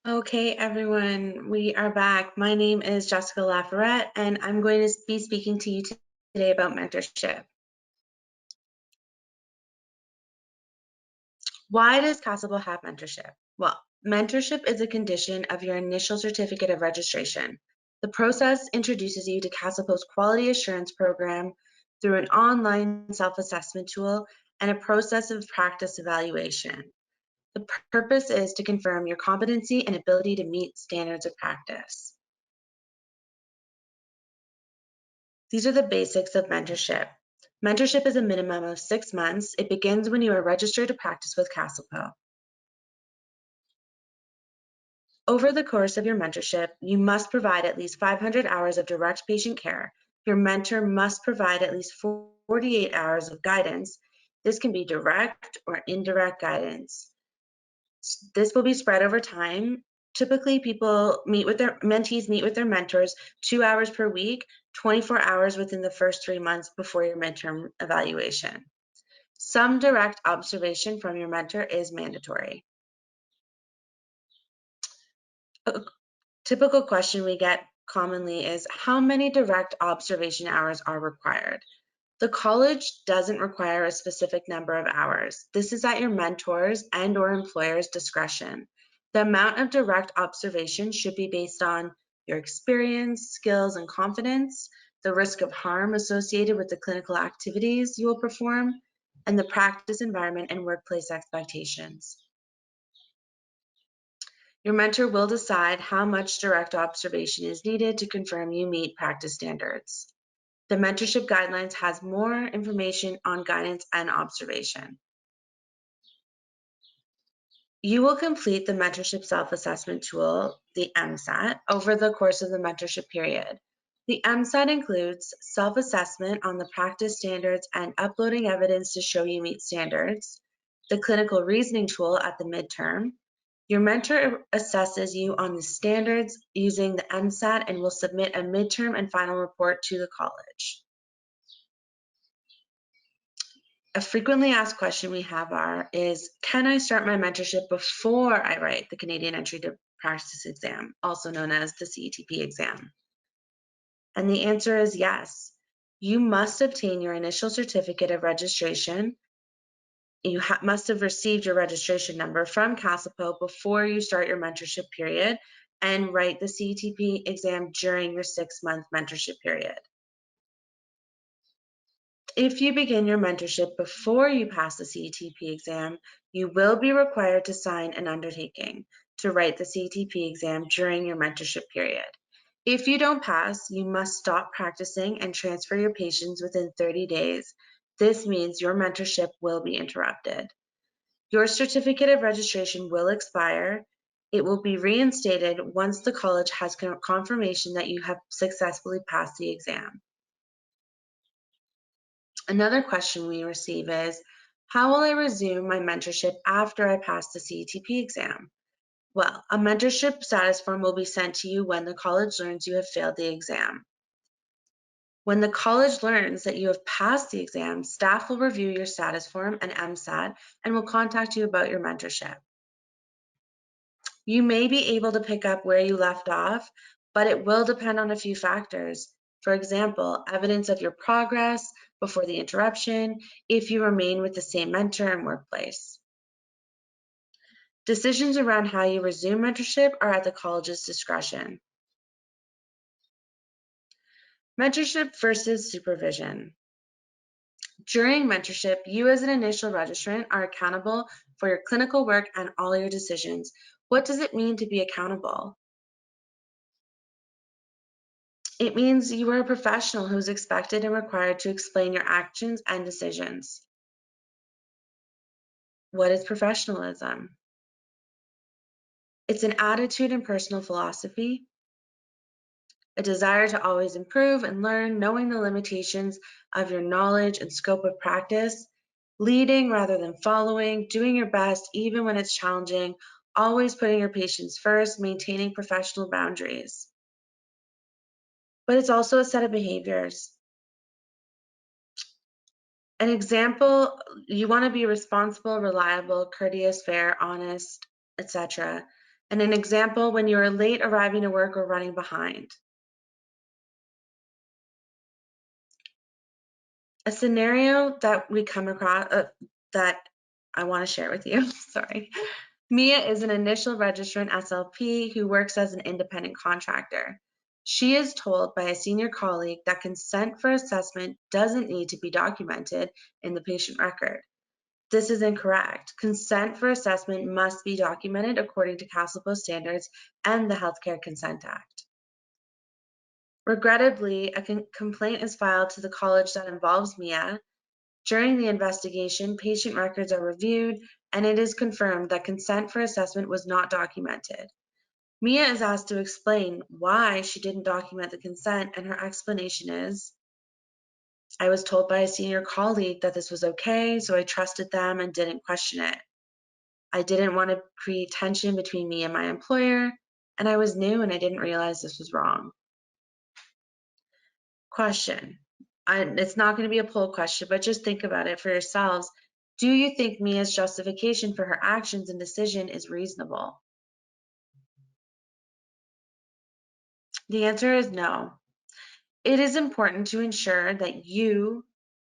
Okay, everyone, we are back. My name is Jessica Lafarette, and I'm going to be speaking to you today about mentorship. Why does CASLPO have mentorship? Well, mentorship is a condition of your initial certificate of registration. The process introduces you to CASLPO's quality assurance program through an online self-assessment tool and a process of practice evaluation. The purpose is to confirm your competency and ability to meet standards of practice. These are the basics of mentorship. Mentorship is a minimum of 6 months. It begins when you are registered to practice with CASLPO. Over the course of your mentorship, you must provide at least 500 hours of direct patient care. Your mentor must provide at least 48 hours of guidance. This can be direct or indirect guidance. This will be spread over time. Typically, mentees meet with their mentors 2 hours per week, 24 hours within the first 3 months before your midterm evaluation. Some direct observation from your mentor is mandatory. A typical question we get commonly is, how many direct observation hours are required? The college doesn't require a specific number of hours. This is at your mentor's and/or employer's discretion. The amount of direct observation should be based on your experience, skills, and confidence, the risk of harm associated with the clinical activities you will perform, and the practice environment and workplace expectations. Your mentor will decide how much direct observation is needed to confirm you meet practice standards. The mentorship guidelines has more information on guidance and observation. You will complete the mentorship self-assessment tool, the MSAT, over the course of the mentorship period. The MSAT includes self-assessment on the practice standards and uploading evidence to show you meet standards, the clinical reasoning tool at the midterm. Your mentor assesses you on the standards using the MSAT and will submit a midterm and final report to the college. A frequently asked question we have is, can I start my mentorship before I write the Canadian Entry to Practice exam, also known as the CETP exam? And the answer is yes. You must obtain your initial certificate of registration. You must have received your registration number from CASLPO before you start your mentorship period and write the CETP exam during your 6-month mentorship period. If you begin your mentorship before you pass the CETP exam, you will be required to sign an undertaking to write the CETP exam during your mentorship period. If you don't pass, you must stop practicing and transfer your patients within 30 days. This means your mentorship will be interrupted. Your certificate of registration will expire. It will be reinstated once the college has confirmation that you have successfully passed the exam. Another question we receive is, how will I resume my mentorship after I pass the CETP exam? Well, a mentorship status form will be sent to you when the college learns you have failed the exam. When the college learns that you have passed the exam, staff will review your status form and MSAT and will contact you about your mentorship. You may be able to pick up where you left off, but it will depend on a few factors. For example, evidence of your progress before the interruption, if you remain with the same mentor and workplace. Decisions around how you resume mentorship are at the college's discretion. Mentorship versus supervision. During mentorship, you as an initial registrant are accountable for your clinical work and all your decisions. What does it mean to be accountable? It means you are a professional who is expected and required to explain your actions and decisions. What is professionalism? It's an attitude and personal philosophy, a desire to always improve and learn, knowing the limitations of your knowledge and scope of practice, leading rather than following, doing your best even when it's challenging, always putting your patients first, maintaining professional boundaries. But it's also a set of behaviors. An example, you want to be responsible, reliable, courteous, fair, honest, etc. And an example, when you are late arriving to work or running behind. A scenario that we come across that I want to share with you, sorry. Mia is an initial registrant SLP who works as an independent contractor. She is told by a senior colleague that consent for assessment doesn't need to be documented in the patient record. This is incorrect. Consent for assessment must be documented according to CASLPO standards and the Healthcare Consent Act. Regrettably, a complaint is filed to the college that involves Mia. During the investigation, patient records are reviewed, and it is confirmed that consent for assessment was not documented. Mia is asked to explain why she didn't document the consent, and her explanation is, I was told by a senior colleague that this was okay, so I trusted them and didn't question it. I didn't want to create tension between me and my employer, and I was new and I didn't realize this was wrong. Question. It's not going to be a poll question, but just think about it for yourselves. Do you think Mia's justification for her actions and decision is reasonable? The answer is no. It is important to ensure that you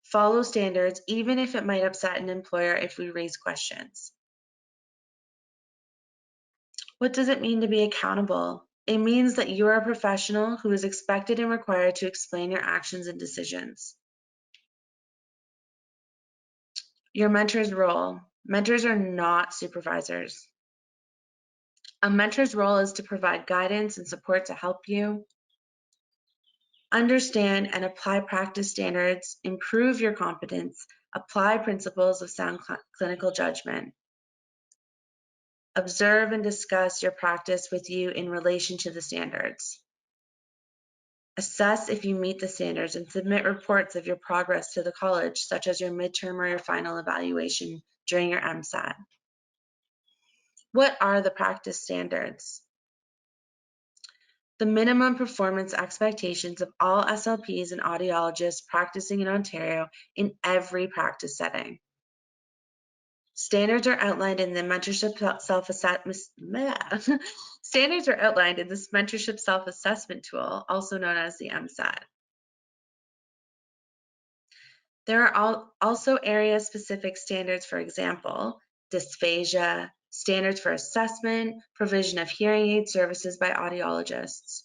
follow standards, even if it might upset an employer if we raise questions. What does it mean to be accountable? It means that you are a professional who is expected and required to explain your actions and decisions. Your mentor's role. Mentors are not supervisors. A mentor's role is to provide guidance and support to help you understand and apply practice standards, improve your competence, apply principles of sound clinical judgment, observe and discuss your practice with you in relation to the standards, assess if you meet the standards, and submit reports of your progress to the college, such as your midterm or your final evaluation during your MSAT. What are the practice standards? The minimum performance expectations of all SLPs and audiologists practicing in Ontario in every practice setting. Standards are outlined in the mentorship self-assessment. Standards are outlined in this mentorship self-assessment tool, also known as the MSAT. There are also area-specific standards, for example, dysphagia, standards for assessment, provision of hearing aid services by audiologists.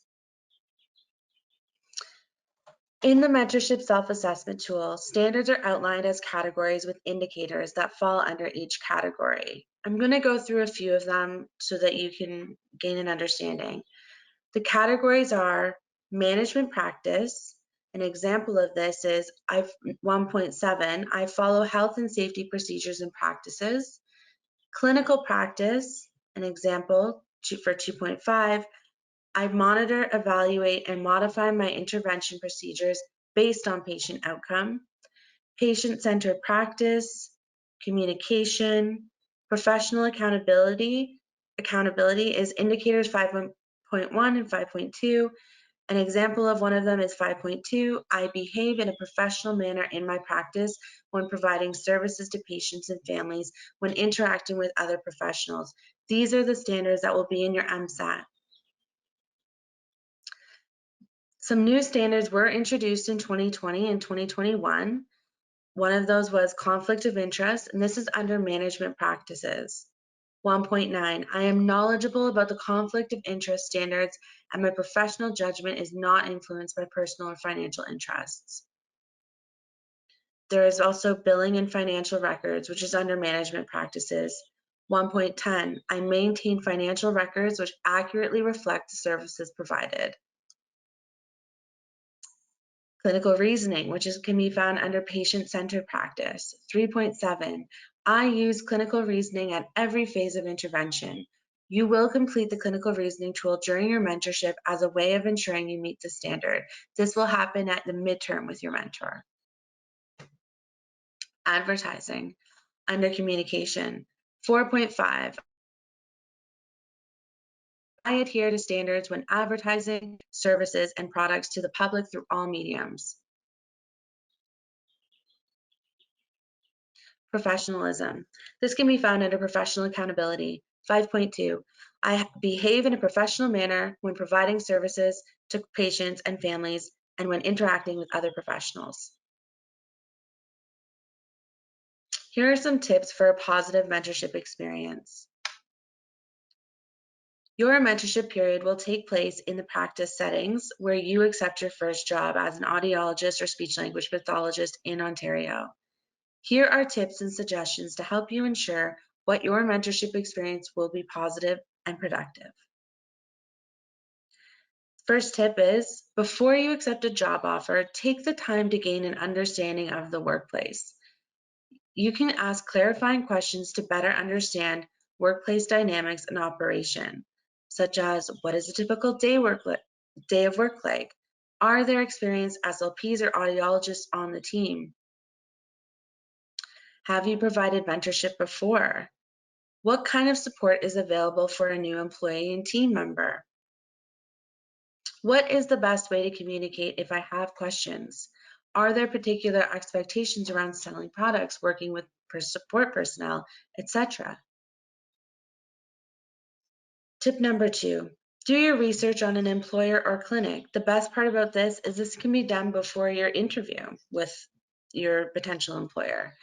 In the mentorship self-assessment tool, standards are outlined as categories with indicators that fall under each category. I'm going to go through a few of them so that you can gain an understanding. The categories are management practice. An example of this is 1.7, I follow health and safety procedures and practices. Clinical practice, an example for 2.5, I monitor, evaluate, and modify my intervention procedures based on patient outcome. Patient-centered practice, communication, professional accountability. Accountability is indicators 5.1 and 5.2. An example of one of them is 5.2. I behave in a professional manner in my practice when providing services to patients and families when interacting with other professionals. These are the standards that will be in your MSAT. Some new standards were introduced in 2020 and 2021. One of those was conflict of interest, and this is under management practices. 1.9, I am knowledgeable about the conflict of interest standards and my professional judgment is not influenced by personal or financial interests. There is also billing and financial records, which is under management practices. 1.10, I maintain financial records which accurately reflect the services provided. Clinical reasoning, which can be found under patient-centered practice. 3.7, I use clinical reasoning at every phase of intervention. You will complete the clinical reasoning tool during your mentorship as a way of ensuring you meet the standard. This will happen at the midterm with your mentor. Advertising, under communication. 4.5, I adhere to standards when advertising services and products to the public through all mediums. Professionalism. This can be found under professional accountability. 5.2, I behave in a professional manner when providing services to patients and families and when interacting with other professionals. Here are some tips for a positive mentorship experience. Your mentorship period will take place in the practice settings where you accept your first job as an audiologist or speech language pathologist in Ontario. Here are tips and suggestions to help you ensure what your mentorship experience will be positive and productive. First tip is, before you accept a job offer, take the time to gain an understanding of the workplace. You can ask clarifying questions to better understand workplace dynamics and operation, such as what is a typical day of work like? Are there experienced SLPs or audiologists on the team? Have you provided mentorship before? What kind of support is available for a new employee and team member? What is the best way to communicate if I have questions? Are there particular expectations around selling products, working with support personnel, etc.? Tip number 2, do your research on an employer or clinic. The best part about this is this can be done before your interview with your potential employer.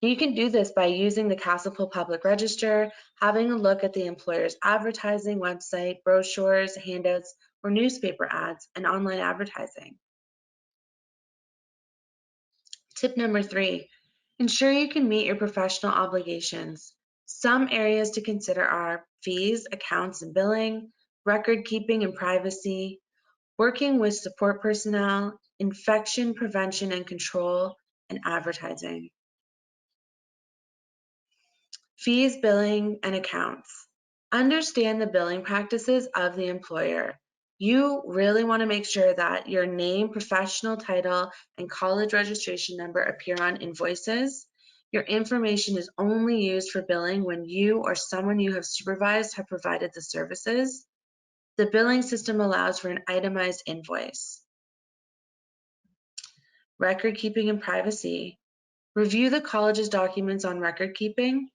You can do this by using the CASLPO public register, having a look at the employer's advertising website, brochures, handouts, or newspaper ads, and online advertising. Tip number 3, ensure you can meet your professional obligations. Some areas to consider are fees, accounts and billing, record keeping and privacy, working with support personnel, infection prevention and control, and advertising. Fees, billing, and accounts. Understand the billing practices of the employer. You really want to make sure that your name, professional title, and college registration number appear on invoices. Your information is only used for billing when you or someone you have supervised have provided the services. The billing system allows for an itemized invoice. Record keeping and privacy. Review the college's documents on record keeping.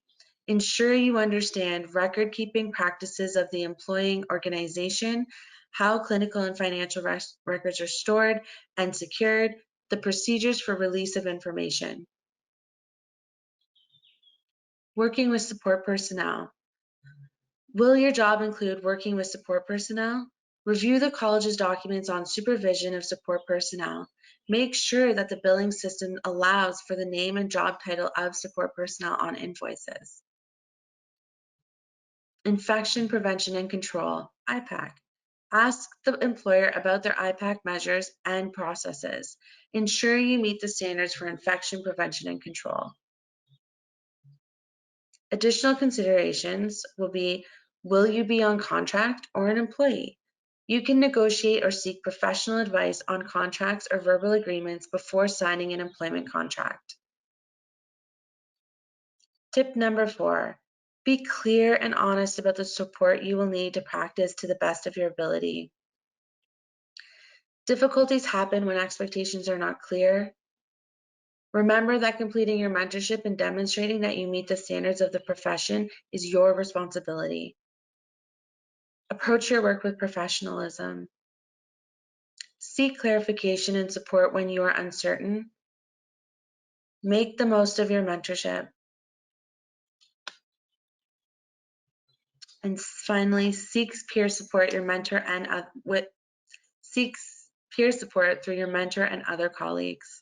Ensure you understand record keeping practices of the employing organization, how clinical and financial records are stored and secured, the procedures for release of information. Working with support personnel. Will your job include working with support personnel? Review the college's documents on supervision of support personnel. Make sure that the billing system allows for the name and job title of support personnel on invoices. Infection prevention and control, IPAC. Ask the employer about their IPAC measures and processes. Ensure you meet the standards for infection prevention and control. Additional considerations will be, will you be on contract or an employee? You can negotiate or seek professional advice on contracts or verbal agreements before signing an employment contract. Tip number 4, be clear and honest about the support you will need to practice to the best of your ability. Difficulties happen when expectations are not clear. Remember that completing your mentorship and demonstrating that you meet the standards of the profession is your responsibility. Approach your work with professionalism. Seek clarification and support when you are uncertain. Make the most of your mentorship. And finally, seek peer support through your mentor and other colleagues.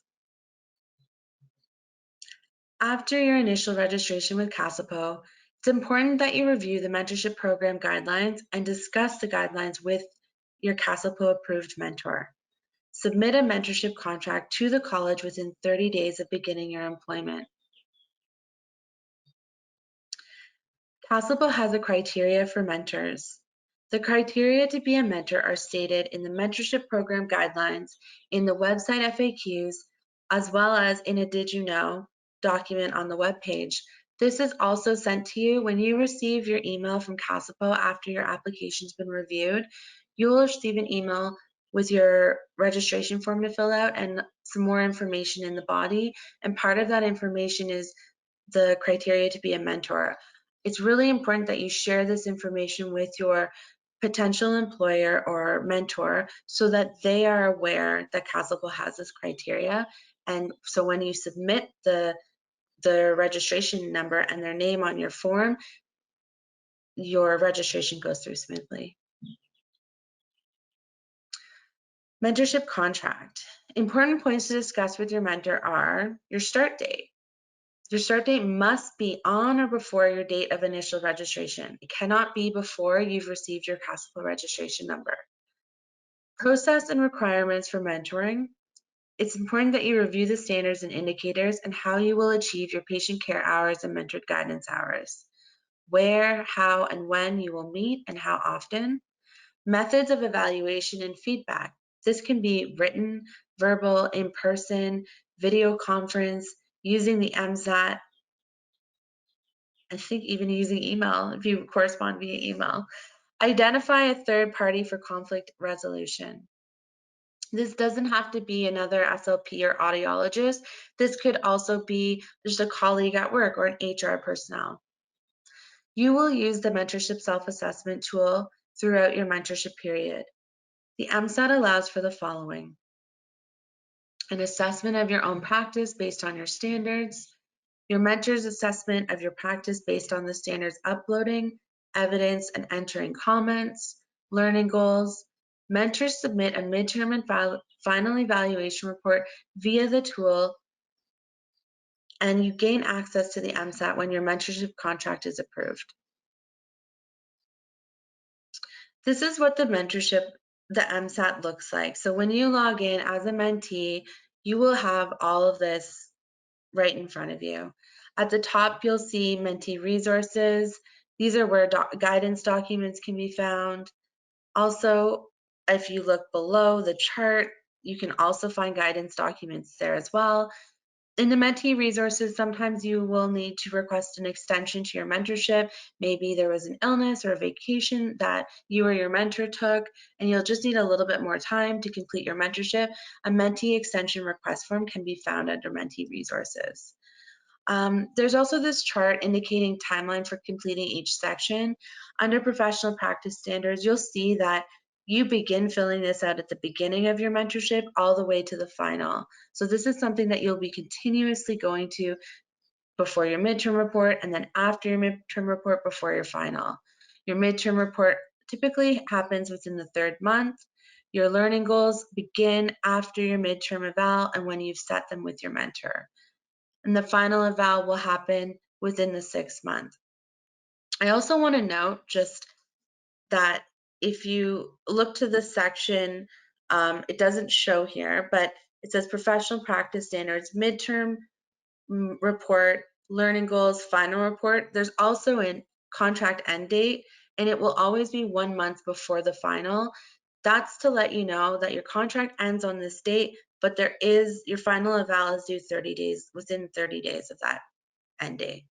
After your initial registration with CASLPO, it's important that you review the mentorship program guidelines and discuss the guidelines with your CASLPO approved mentor. Submit a mentorship contract to the college within 30 days of beginning your employment. CASLPO has a criteria for mentors. The criteria to be a mentor are stated in the mentorship program guidelines, in the website FAQs, as well as in a Did You Know document on the webpage. This is also sent to you when you receive your email from CASLPO after your application's been reviewed. You will receive an email with your registration form to fill out and some more information in the body. And part of that information is the criteria to be a mentor. It's really important that you share this information with your potential employer or mentor so that they are aware that CASLPO has this criteria. And so when you submit the registration number and their name on your form, your registration goes through smoothly. Mentorship contract. Important points to discuss with your mentor are your start date. Your start date must be on or before your date of initial registration. It cannot be before you've received your CASLPO registration number. Process and requirements for mentoring. It's important that you review the standards and indicators and how you will achieve your patient care hours and mentored guidance hours. Where, how, and when you will meet and how often. Methods of evaluation and feedback. This can be written, verbal, in person, video conference, using the MSAT, I think even using email if you correspond via email. Identify a third party for conflict resolution. This doesn't have to be another SLP or audiologist. This could also be just a colleague at work or an HR personnel. You will use the mentorship self-assessment tool throughout your mentorship period. The MSAT allows for the following: an assessment of your own practice based on your standards, your mentor's assessment of your practice based on the standards uploading, evidence, and entering comments, learning goals. Mentors submit a midterm and final evaluation report via the tool, and you gain access to the MSAT when your mentorship contract is approved. This is what the MSAT looks like. So when you log in as a mentee, you will have all of this right in front of you. At the top, you'll see mentee resources. These are where guidance documents can be found. Also, if you look below the chart, you can also find guidance documents there as well. In the mentee resources, sometimes you will need to request an extension to your mentorship. Maybe there was an illness or a vacation that you or your mentor took, and you'll just need a little bit more time to complete your mentorship. A mentee extension request form can be found under mentee resources. There's also this chart indicating timeline for completing each section. Under professional practice standards, you'll see that you begin filling this out at the beginning of your mentorship all the way to the final. So this is something that you'll be continuously going to before your midterm report, and then after your midterm report before your final. Your midterm report typically happens within the 3rd month. Your learning goals begin after your midterm eval and when you've set them with your mentor. And the final eval will happen within the 6th month. I also want to note just that if you look to this section, it doesn't show here, but it says professional practice standards, midterm report, learning goals, final report. There's also a contract end date, and it will always be 1 month before the final. That's to let you know that your contract ends on this date, but your final eval is due 30 days, within 30 days of that end date.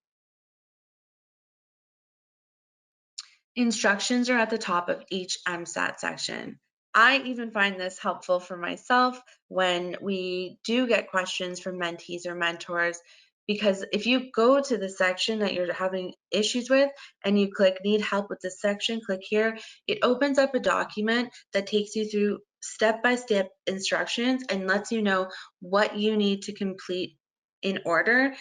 Instructions are at the top of each MSAT section. I even find this helpful for myself when we do get questions from mentees or mentors, because if you go to the section that you're having issues with and you click need help with this section, click here, it opens up a document that takes you through step-by-step instructions and lets you know what you need to complete in order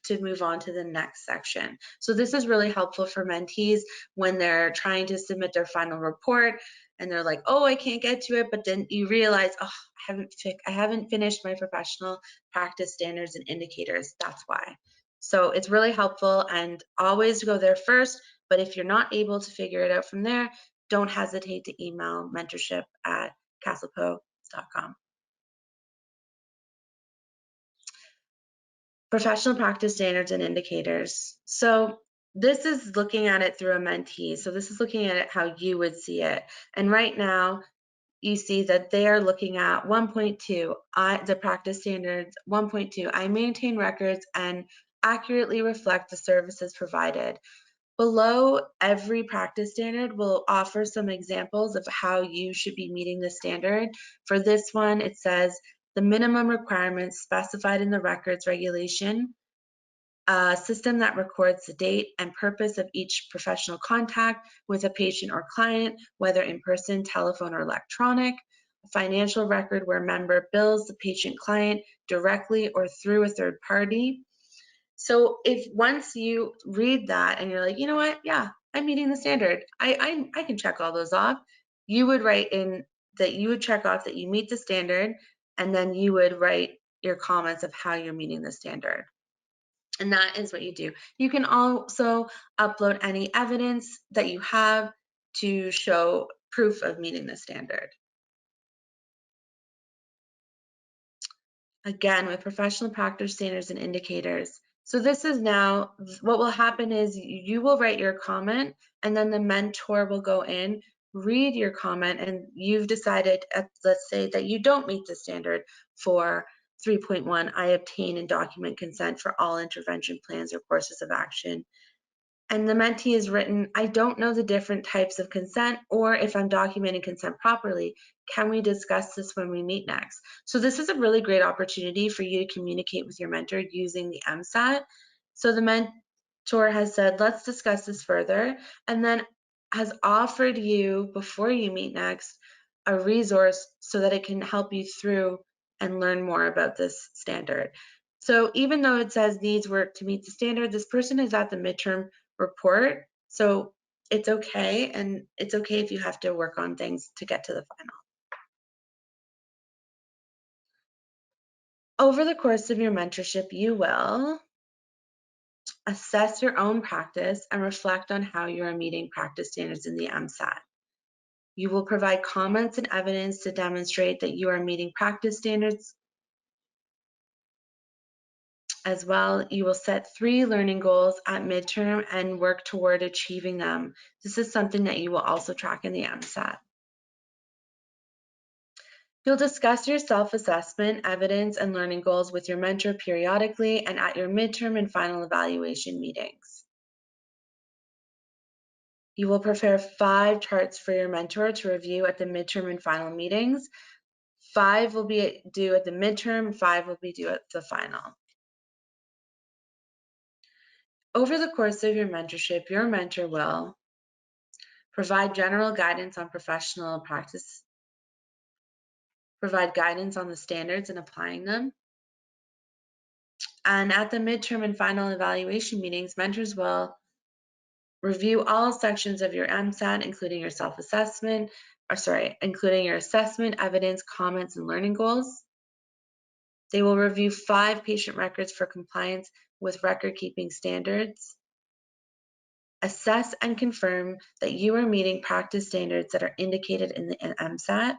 to move on to the next section. So this is really helpful for mentees when they're trying to submit their final report and they're like, oh, I can't get to it, but then you realize, oh, I haven't finished my professional practice standards and indicators. That's why. So it's really helpful, and always go there first, but if you're not able to figure it out from there, don't hesitate to email mentorship@caslpo.com. Professional practice standards and indicators. So this is looking at it through a mentee. So this is looking at it how you would see it. And right now, you see that they are looking at 1.2, the practice standards 1.2. I maintain records and accurately reflect the services provided. Below every practice standard will offer some examples of how you should be meeting the standard. For this one, it says the minimum requirements specified in the records regulation a system that records the date and purpose of each professional contact with a patient or client, whether in person, telephone, or electronic. A financial record where member bills the patient client directly or through a third party. So if once you read that and you're like, you know what, yeah, I'm meeting the standard, I can check all those off, you would write in that you would check off that you meet the standard, and then you would write your comments of how you're meeting the standard. And that is what you do. You can also upload any evidence that you have to show proof of meeting the standard. Again, with professional practice standards and indicators. So this is now, what will happen is you will write your comment, and then the mentor will go in, read your comment, and you've decided, let's say that you don't meet the standard for 3.1, I obtain and document consent for all intervention plans or courses of action. And the mentee has written, I don't know the different types of consent, or if I'm documenting consent properly, can we discuss this when we meet next? So this is a really great opportunity for you to communicate with your mentor using the MSAT. So the mentor has said, let's discuss this further, and then has offered you, before you meet next, a resource so that it can help you through and learn more about this standard. So even though it says needs work to meet the standard, this person is at the midterm report, so it's okay, and it's okay if you have to work on things to get to the final. Over the course of your mentorship, you will assess your own practice and reflect on how you are meeting practice standards in the MSAT. You will provide comments and evidence to demonstrate that you are meeting practice standards. As well, you will set 3 learning goals at midterm and work toward achieving them. This is something that you will also track in the MSAT. You'll discuss your self-assessment, evidence, and learning goals with your mentor periodically and at your midterm and final evaluation meetings. You will prepare 5 charts for your mentor to review at the midterm and final meetings. 5 will be due at the midterm, 5 will be due at the final. Over the course of your mentorship, your mentor will provide general guidance on professional practice, provide guidance on the standards and applying them. And at the midterm and final evaluation meetings, mentors will review all sections of your MSAT, including your self-assessment, including your assessment, evidence, comments, and learning goals. They will review 5 patient records for compliance with record-keeping standards. Assess and confirm that you are meeting practice standards that are indicated in the MSAT.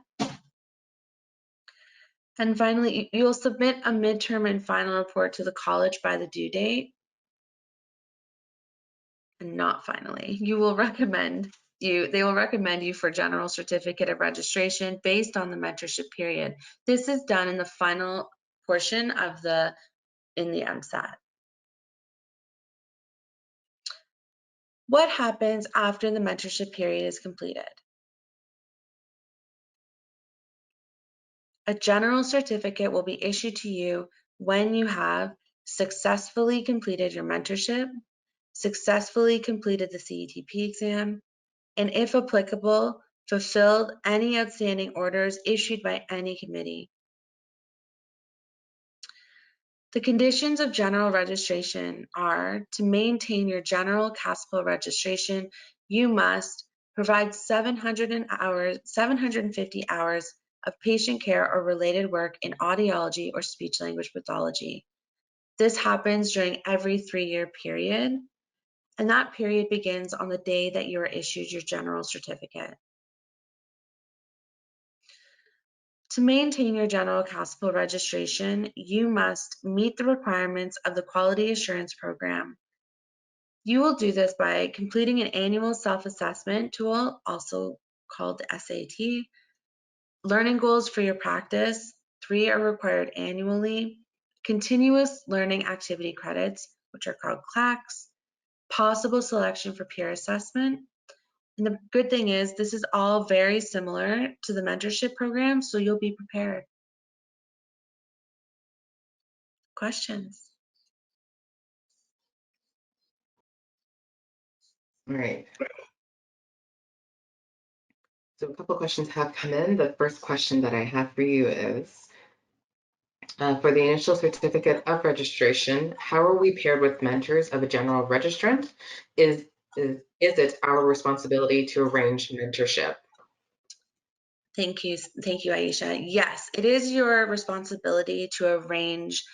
And finally, you'll submit a midterm and final report to the college by the due date. And not finally, they will recommend you for general certificate of registration based on the mentorship period. This is done in the final portion of the MSAT. What happens after the mentorship period is completed? A general certificate will be issued to you when you have successfully completed your mentorship, successfully completed the CETP exam, and if applicable, fulfilled any outstanding orders issued by any committee. The conditions of general registration are: to maintain your general CASLPO registration, you must provide 750 hours of patient care or related work in audiology or speech-language pathology. This happens during every 3-year period, and that period begins on the day that you are issued your general certificate. To maintain your general CASLPO registration, you must meet the requirements of the Quality Assurance Program. You will do this by completing an annual self-assessment tool, also called the SAT. Learning goals for your practice, 3 are required annually. Continuous learning activity credits, which are called CLACs. Possible selection for peer assessment. And the good thing is this is all very similar to the mentorship program, so you'll be prepared. Questions? All right. So a couple questions have come in. The first question that I have for you is, for the initial certificate of registration, how are we paired with mentors of a general registrant? Is it our responsibility to arrange mentorship? Thank you, Aisha. Yes, it is your responsibility to arrange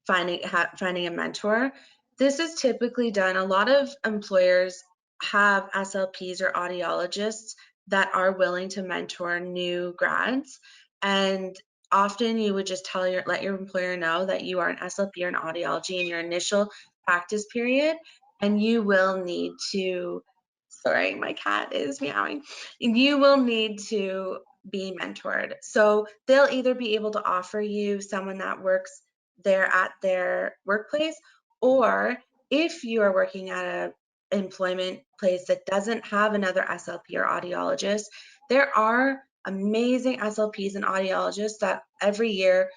finding a mentor. This is typically done. A lot of employers have SLPs or audiologists that are willing to mentor new grads, and often you would just let your employer know that you are an SLP or an audiology in your initial practice period, and you will need to, sorry, my cat is meowing. You will need to be mentored. So they'll either be able to offer you someone that works there at their workplace, or if you are working at an employment place that doesn't have another SLP or audiologist, there are amazing SLPs and audiologists that every year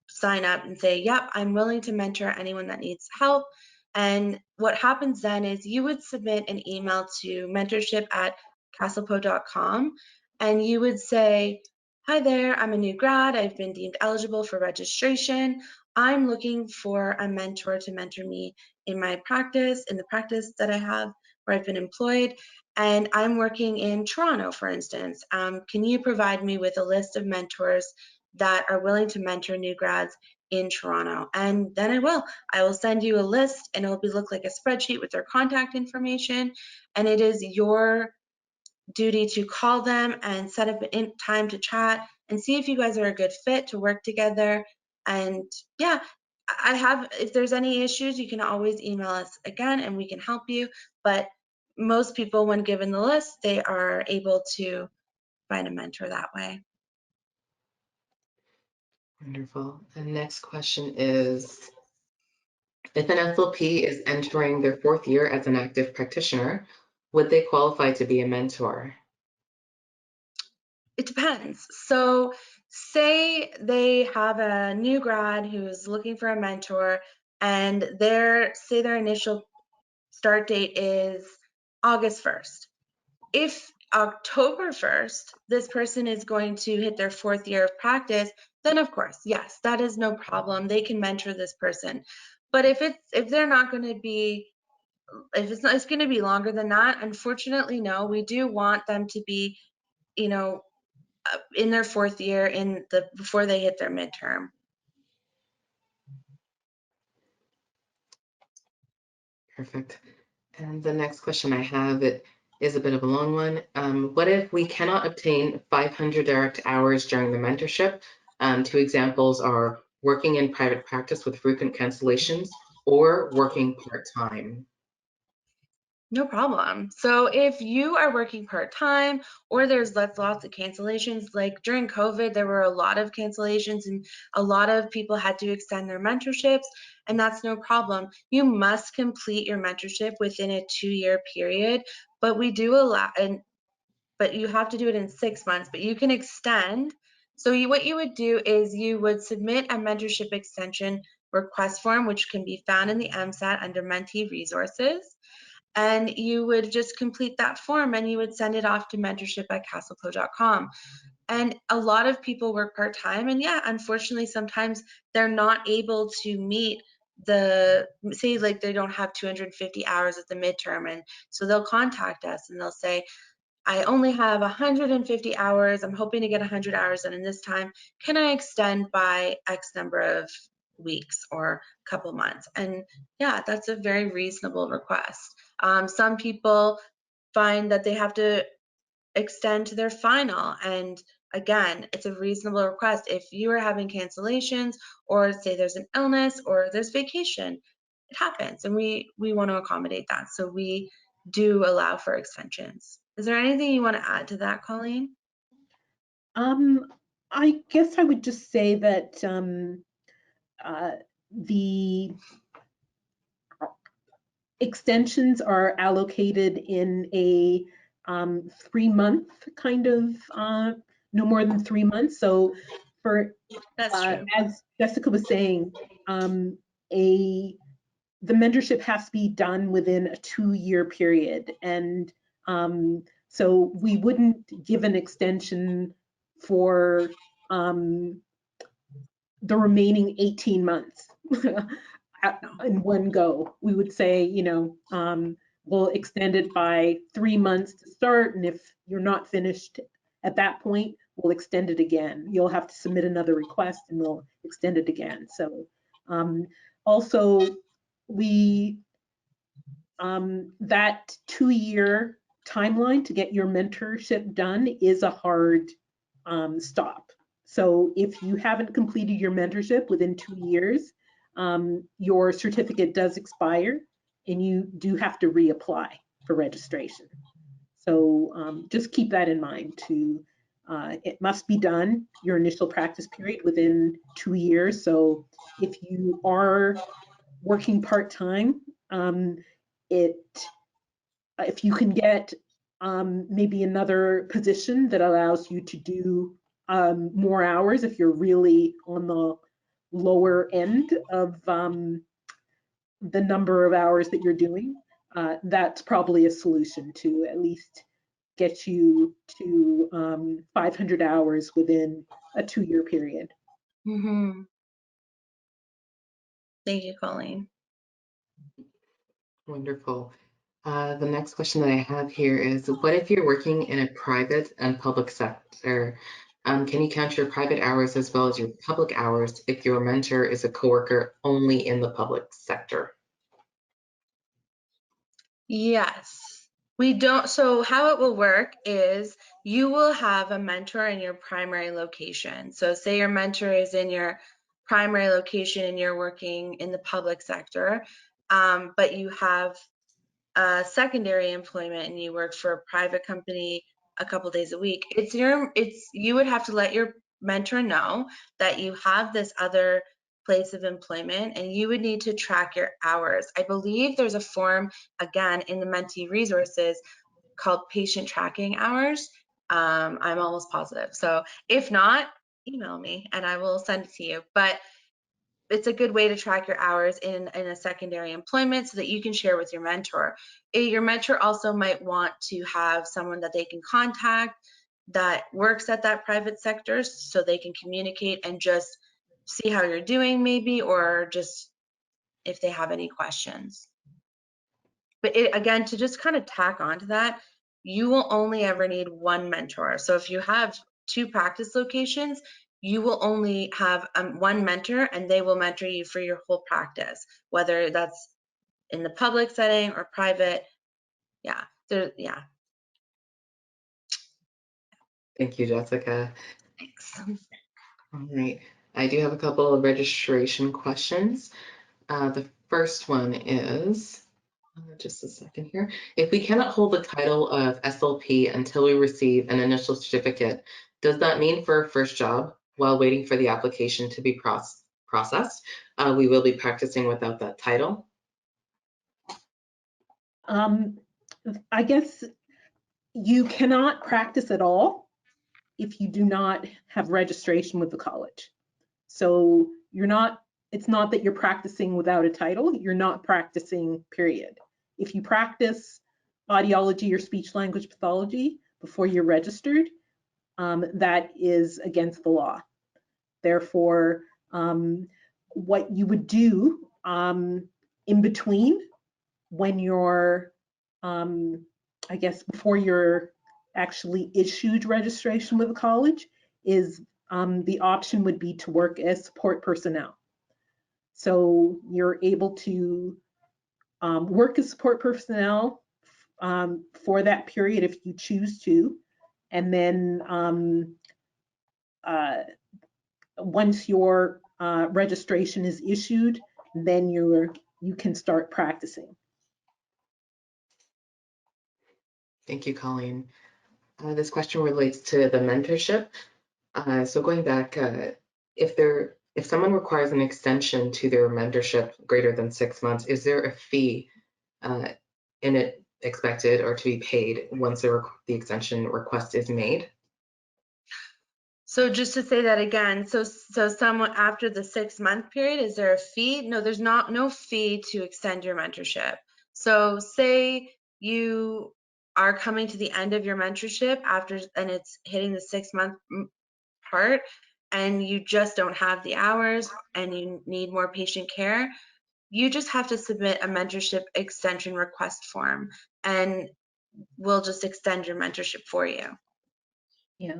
sign up and say, yep, I'm willing to mentor anyone that needs help. And what happens then is you would submit an email to mentorship@CASLPO.com, and you would say, hi there, I'm a new grad. I've been deemed eligible for registration. I'm looking for a mentor to mentor me in my practice, in the practice that I have where I've been employed. And I'm working in Toronto, for instance. Can you provide me with a list of mentors that are willing to mentor new grads in Toronto? And then I will send you a list, and it'll look like a spreadsheet with their contact information. And it is your duty to call them and set up in time to chat and see if you guys are a good fit to work together. And yeah, if there's any issues, you can always email us again and we can help you. But most people, when given the list, they are able to find a mentor that way. Wonderful. The next question is, if an SLP is entering their 4th year as an active practitioner, would they qualify to be a mentor? It depends. So say they have a new grad who's looking for a mentor, and their initial start date is August 1st. If October 1st, this person is going to hit their 4th year of practice, then of course, yes, that is no problem. They can mentor this person. But if they're not going to be, it's going to be longer than that, unfortunately, no. We do want them to be, in their 4th year, before they hit their midterm. Perfect. And the next question I have, it is a bit of a long one. What if we cannot obtain 500 direct hours during the mentorship? 2 examples are working in private practice with frequent cancellations or working part-time. No problem. So if you are working part-time or there's lots of cancellations, like during COVID, there were a lot of cancellations and a lot of people had to extend their mentorships, and that's no problem. You must complete your mentorship within a 2-year period, but we do allow, but you have to do it in 6 months, but you can extend. So what you would do is you would submit a mentorship extension request form, which can be found in the MSAT under Mentee Resources. And you would just complete that form and you would send it off to mentorship@CASLPO.com. And a lot of people work part-time, and yeah, unfortunately, sometimes they're not able to meet say like they don't have 250 hours at the midterm, and so they'll contact us and they'll say, I only have 150 hours. I'm hoping to get 100 hours in this time. Can I extend by X number of weeks or a couple months? And yeah, that's a very reasonable request. Some people find that they have to extend to their final, and again, it's a reasonable request. If you are having cancellations, or say there's an illness or there's vacation, it happens, and we want to accommodate that. So we do allow for extensions. Is there anything you want to add to that, Colleen? I guess I would just say that the extensions are allocated in a 3-month kind of, no more than 3 months. So for, That's true. as Jessica was saying, the mentorship has to be done within a 2-year period. And so we wouldn't give an extension for the remaining 18 months in one go. We would say, you know, we'll extend it by 3 months to start. And if you're not finished at that point, we'll extend it again. You'll have to submit another request and we'll extend it again. So also we, that 2-year timeline to get your mentorship done is a hard stop. So if you haven't completed your mentorship within 2 years, your certificate does expire and you do have to reapply for registration. So just keep that in mind too. It must be done, your initial practice period, within 2 years. So if you are working part-time, if you can get maybe another position that allows you to do more hours, if you're really on the lower end of the number of hours that you're doing, that's probably a solution to at least get you to 500 hours within a 2-year period. Mm-hmm. Thank you, Colleen. Wonderful. The next question that I have here is, what if you're working in a private and public sector? Can you count your private hours as well as your public hours if your mentor is a coworker only in the public sector? Yes, we don't. So how it will work is you will have a mentor in your primary location. So say your mentor is in your primary location and you're working in the public sector, but you have secondary employment and you work for a private company a couple days a week. You would have to let your mentor know that you have this other place of employment and you would need to track your hours. I believe there's a form, again, in the Mentee resources called patient tracking hours. I'm almost positive. So if not, email me and I will send it to you. But it's a good way to track your hours in a secondary employment so that you can share with your mentor. Your mentor also might want to have someone that they can contact that works at that private sector so they can communicate and just see how you're doing maybe, or just if they have any questions. But again, to just kind of tack onto that, you will only ever need one mentor. So if you have 2 practice locations, you will only have one mentor and they will mentor you for your whole practice, whether that's in the public setting or private. Yeah. Thank you, Jessica. Thanks. All right. I do have a couple of registration questions. The first one is, just a second here. If we cannot hold the title of SLP until we receive an initial certificate, does that mean for our first job, while waiting for the application to be processed, we will be practicing without that title? I guess you cannot practice at all if you do not have registration with the college. So it's not that you're practicing without a title, you're not practicing, period. If you practice audiology or speech language pathology before you're registered, that is against the law. Therefore, what you would do in between when you're, I guess, before you're actually issued registration with the college is the option would be to work as support personnel. So you're able to work as support personnel for that period if you choose to. And then once your registration is issued, then you can start practicing. Thank you, Colleen. This question relates to the mentorship. So going back, if someone requires an extension to their mentorship greater than 6 months, is there a fee in it expected or to be paid once the extension request is made? So just to say that again, so someone after the 6-month period, is there a fee? No, there's no fee to extend your mentorship. So say you are coming to the end of your mentorship and it's hitting the 6-month part, and you just don't have the hours and you need more patient care, you just have to submit a mentorship extension request form, and we'll just extend your mentorship for you. Yeah,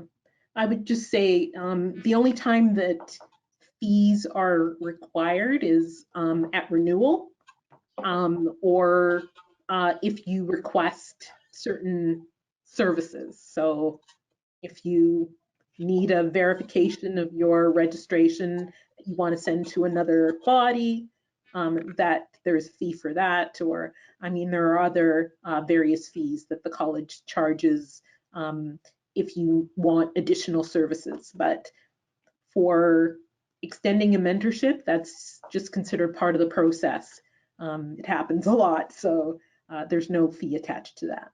I would just say the only time that fees are required is at renewal, or if you request certain services. So if you need a verification of your registration that you want to send to another body, that there's a fee for that. Or, I mean, there are other various fees that the college charges if you want additional services. But for extending a mentorship, that's just considered part of the process. It happens a lot, so there's no fee attached to that.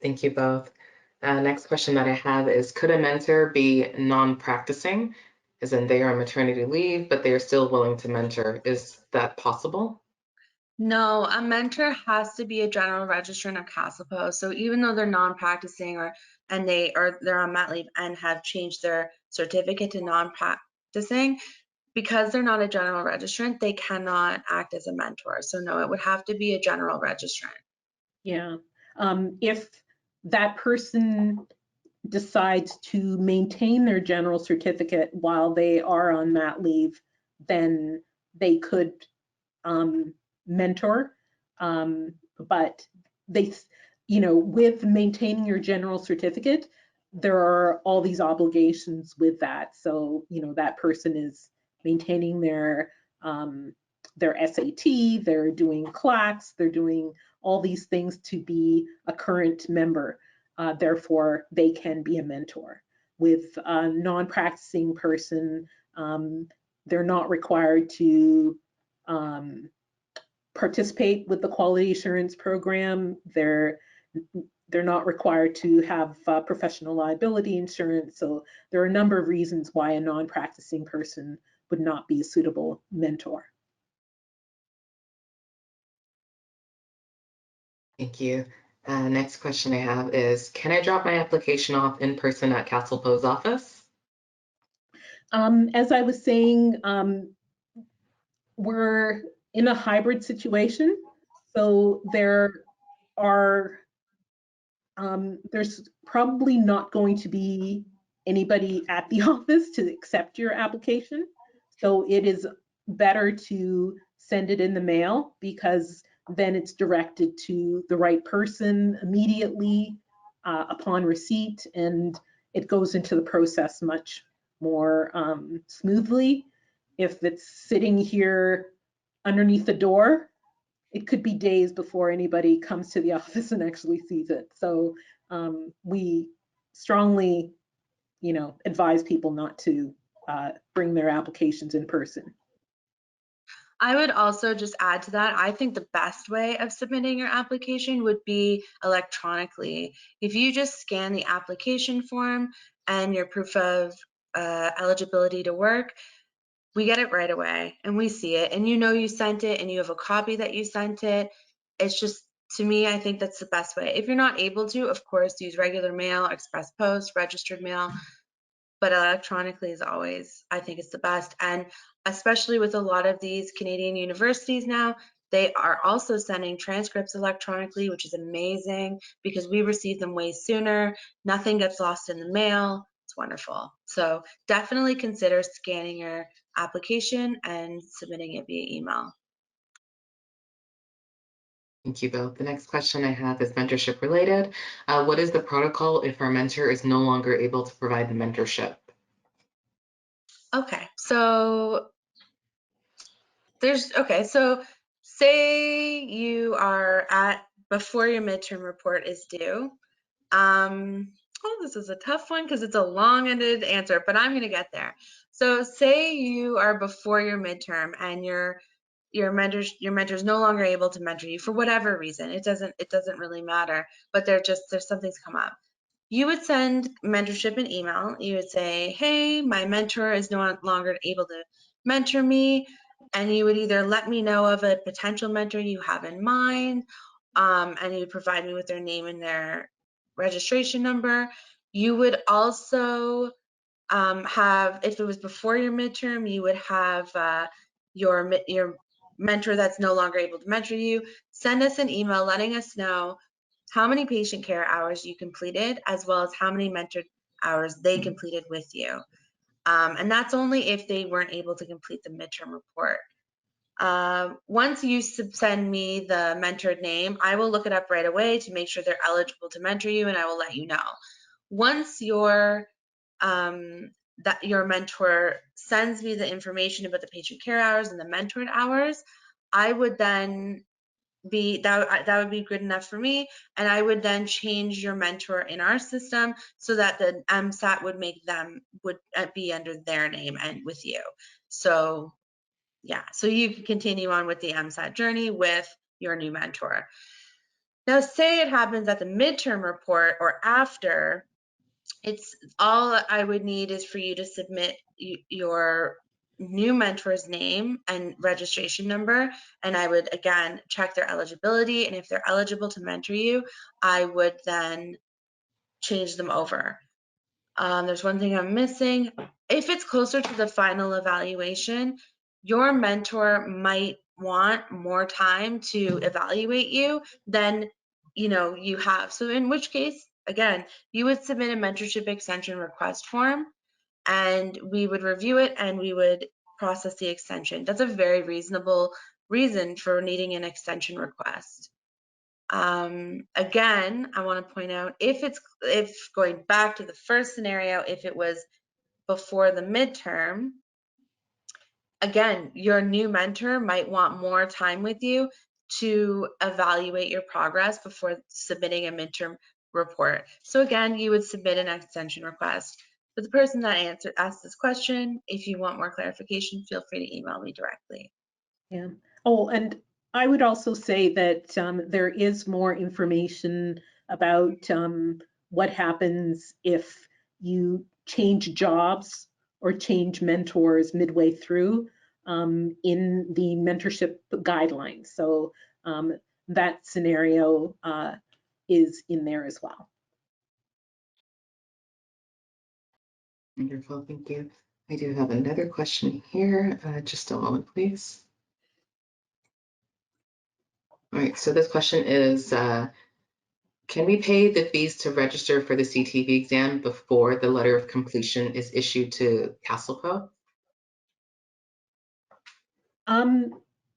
Thank you both. Next question that I have is, could a mentor be non-practicing, as in they are on maternity leave, but they are still willing to mentor? Is that possible? No, a mentor has to be a general registrant of CASLPO. So even though they're non-practicing they're on mat leave and have changed their certificate to non-practicing, because they're not a general registrant, they cannot act as a mentor. So no, it would have to be a general registrant. Yeah, if that person decides to maintain their general certificate while they are on mat leave, then they could mentor. But they, with maintaining your general certificate, there are all these obligations with that. So, that person is maintaining their SAT, they're doing CLACs, they're doing all these things to be a current member. Therefore, they can be a mentor. With a non-practicing person, they're not required to participate with the quality assurance program. They're not required to have professional liability insurance. So there are a number of reasons why a non-practicing person would not be a suitable mentor. Thank you. Next question I have is, can I drop my application off in person at CASLPO's office? As I was saying, we're in a hybrid situation. So there's probably not going to be anybody at the office to accept your application. So it is better to send it in the mail, because then it's directed to the right person immediately upon receipt, and it goes into the process much more smoothly. If it's sitting here underneath the door, it could be days before anybody comes to the office and actually sees it. So we strongly, advise people not to bring their applications in person. I would also just add to that, I think the best way of submitting your application would be electronically. If you just scan the application form and your proof of eligibility to work, we get it right away and we see it, and you sent it and you have a copy that you sent it. It's just, to me, I think that's the best way. If you're not able to, of course, use regular mail, express post, registered mail, but electronically is always, I think it's the best. And especially with a lot of these Canadian universities now, they are also sending transcripts electronically, which is amazing because we receive them way sooner. Nothing gets lost in the mail. It's wonderful. So definitely consider scanning your application and submitting it via email. Thank you both. The next question I have is mentorship related. What is the protocol if our mentor is no longer able to provide the mentorship? Okay, so say you are before your midterm report is due. This is a tough one because it's a long-ended answer, but I'm gonna get there. So say you are before your midterm and your mentor's no longer able to mentor you for whatever reason. It doesn't really matter, but there's something's come up. You would send mentorship an email. You would say, hey, my mentor is no longer able to mentor me. And you would either let me know of a potential mentor you have in mind, and you would provide me with their name and their registration number. You would also have, if it was before your midterm, you would have your mentor that's no longer able to mentor you send us an email letting us know how many patient care hours you completed, as well as how many mentored hours they completed with you. And that's only if they weren't able to complete the midterm report. Once you send me the mentored name, I will look it up right away to make sure they're eligible to mentor you, and I will let you know. Once your mentor sends me the information about the patient care hours and the mentored hours, I would then that would be good enough for me, and I would then change your mentor in our system so that the MSAT would be under their name and with you. So yeah, so you can continue on with the MSAT journey with your new mentor. Now, say it happens at the midterm report or after, it's all I would need is for you to submit your new mentor's name and registration number, and I would again check their eligibility, and if they're eligible to mentor you, I would then change them over. There's one thing I'm missing. If it's closer to the final evaluation, your mentor might want more time to evaluate you than you have. So in which case, again, you would submit a mentorship extension request form, and we would review it and we would process the extension. That's a very reasonable reason for needing an extension request. Again, I want to point out, if going back to the first scenario, if it was before the midterm, again, your new mentor might want more time with you to evaluate your progress before submitting a midterm report. So again, you would submit an extension request. For the person that asked this question, if you want more clarification, feel free to email me directly. Yeah. Oh, and I would also say that there is more information about what happens if you change jobs or change mentors midway through in the mentorship guidelines. So that scenario is in there as well. Wonderful, thank you. I do have another question here. Just a moment, please. All right, so this question is, can we pay the fees to register for the CETP exam before the letter of completion is issued to CASLPO?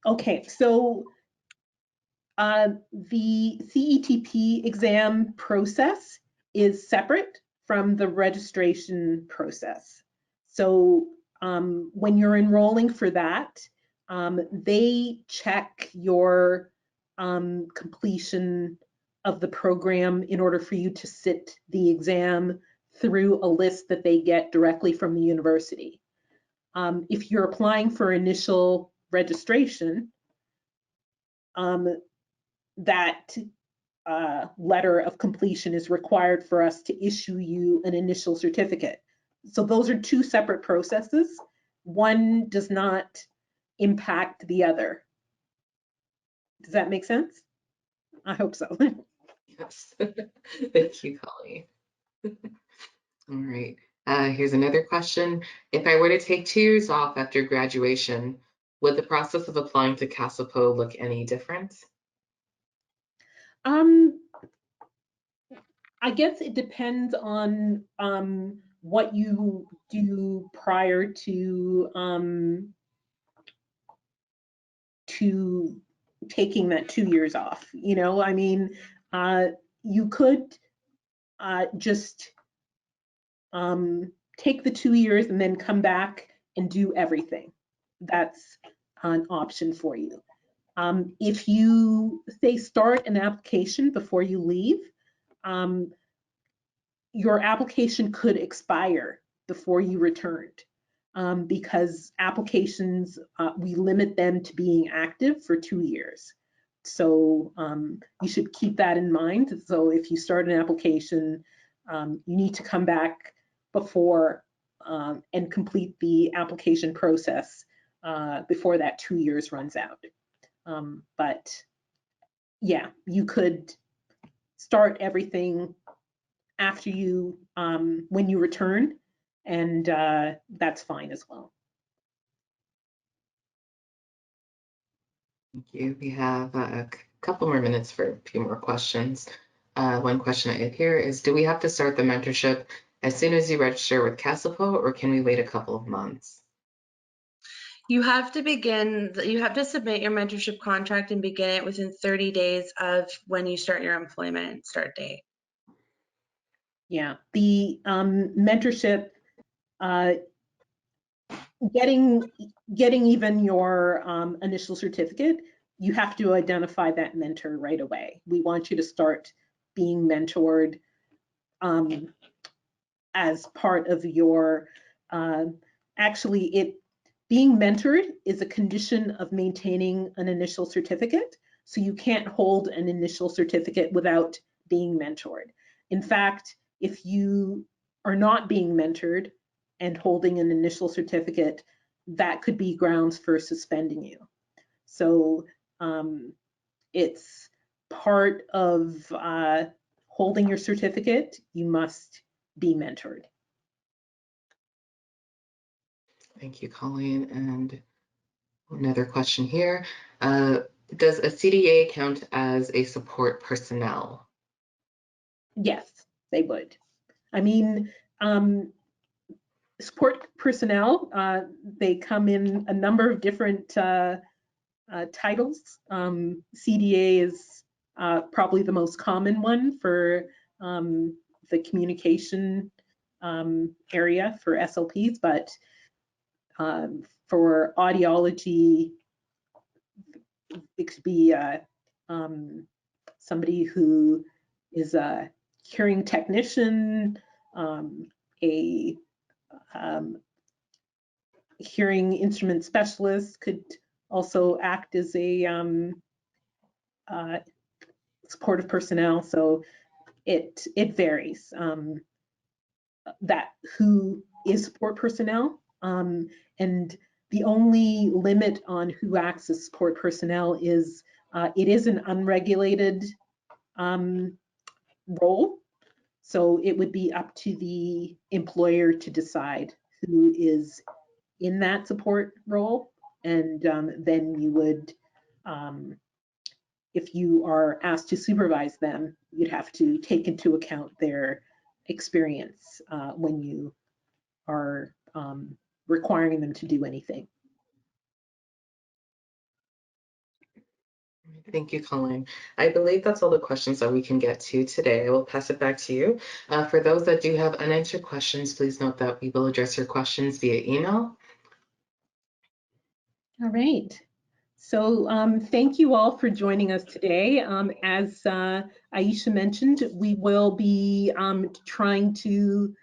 Okay, so the CETP exam process is separate from the registration process. So when you're enrolling for that, they check your completion of the program in order for you to sit the exam through a list that they get directly from the university. If you're applying for initial registration, that letter of completion is required for us to issue you an initial certificate. So those are two separate processes. One does not impact the other. Does that make sense? I hope so. Yes, thank you, Colleen. All right, here's another question. If I were to take 2 years off after graduation, would the process of applying to CASLPO look any different? I guess it depends on what you do prior to taking that 2 years off. I mean, you could just take the 2 years and then come back and do everything. That's an option for you. If you say start an application before you leave, your application could expire before you returned because applications, we limit them to being active for 2 years. So you should keep that in mind. So if you start an application you need to come back before and complete the application process before that 2 years runs out. But yeah, you could start everything after you, when you return, and that's fine as well. Thank you. We have a couple more minutes for a few more questions. One question I have here is, do we have to start the mentorship as soon as you register with CASLPO, or can we wait a couple of months? You have to submit your mentorship contract and begin it within 30 days of when you start your employment start date. Yeah, the mentorship, getting even your initial certificate, you have to identify that mentor right away. We want you to start being mentored as part of your, being mentored is a condition of maintaining an initial certificate. So you can't hold an initial certificate without being mentored. In fact, if you are not being mentored and holding an initial certificate, that could be grounds for suspending you. So it's part of holding your certificate, you must be mentored. Thank you, Colleen. And another question here. Does a CDA count as a support personnel? Yes, they would. I mean, support personnel, they come in a number of different titles. CDA is probably the most common one for the communication area for SLPs, but for audiology, it could be somebody who is a hearing technician, a hearing instrument specialist could also act as a supportive personnel. So it varies. That who is support personnel, and the only limit on who acts as support personnel is it is an unregulated role. So it would be up to the employer to decide who is in that support role. And then you would, if you are asked to supervise them, you'd have to take into account their experience when you are requiring them to do anything. Thank you, Colleen. I believe that's all the questions that we can get to today. I will pass it back to you. For those that do have unanswered questions, please note that we will address your questions via email. All right. So thank you all for joining us today. As Aisha mentioned, we will be trying to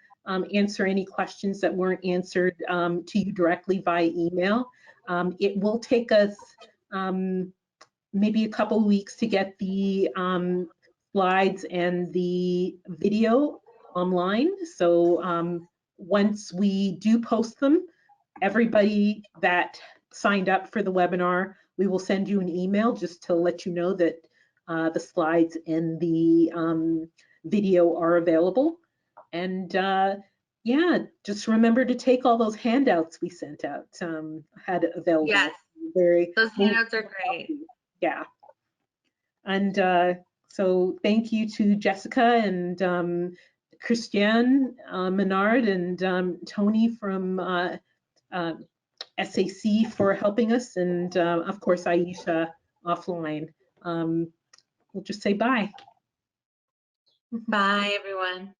answer any questions that weren't answered to you directly via email. It will take us maybe a couple of weeks to get the slides and the video online. So once we do post them, everybody that signed up for the webinar, we will send you an email just to let you know that the slides and the video are available. And yeah, just remember to take all those handouts we sent out, had available. Yes, those handouts are great. Yeah. And so thank you to Jessica and Christiane Menard and Tony from SAC for helping us, and of course Aisha offline. We'll just say bye. Bye, everyone.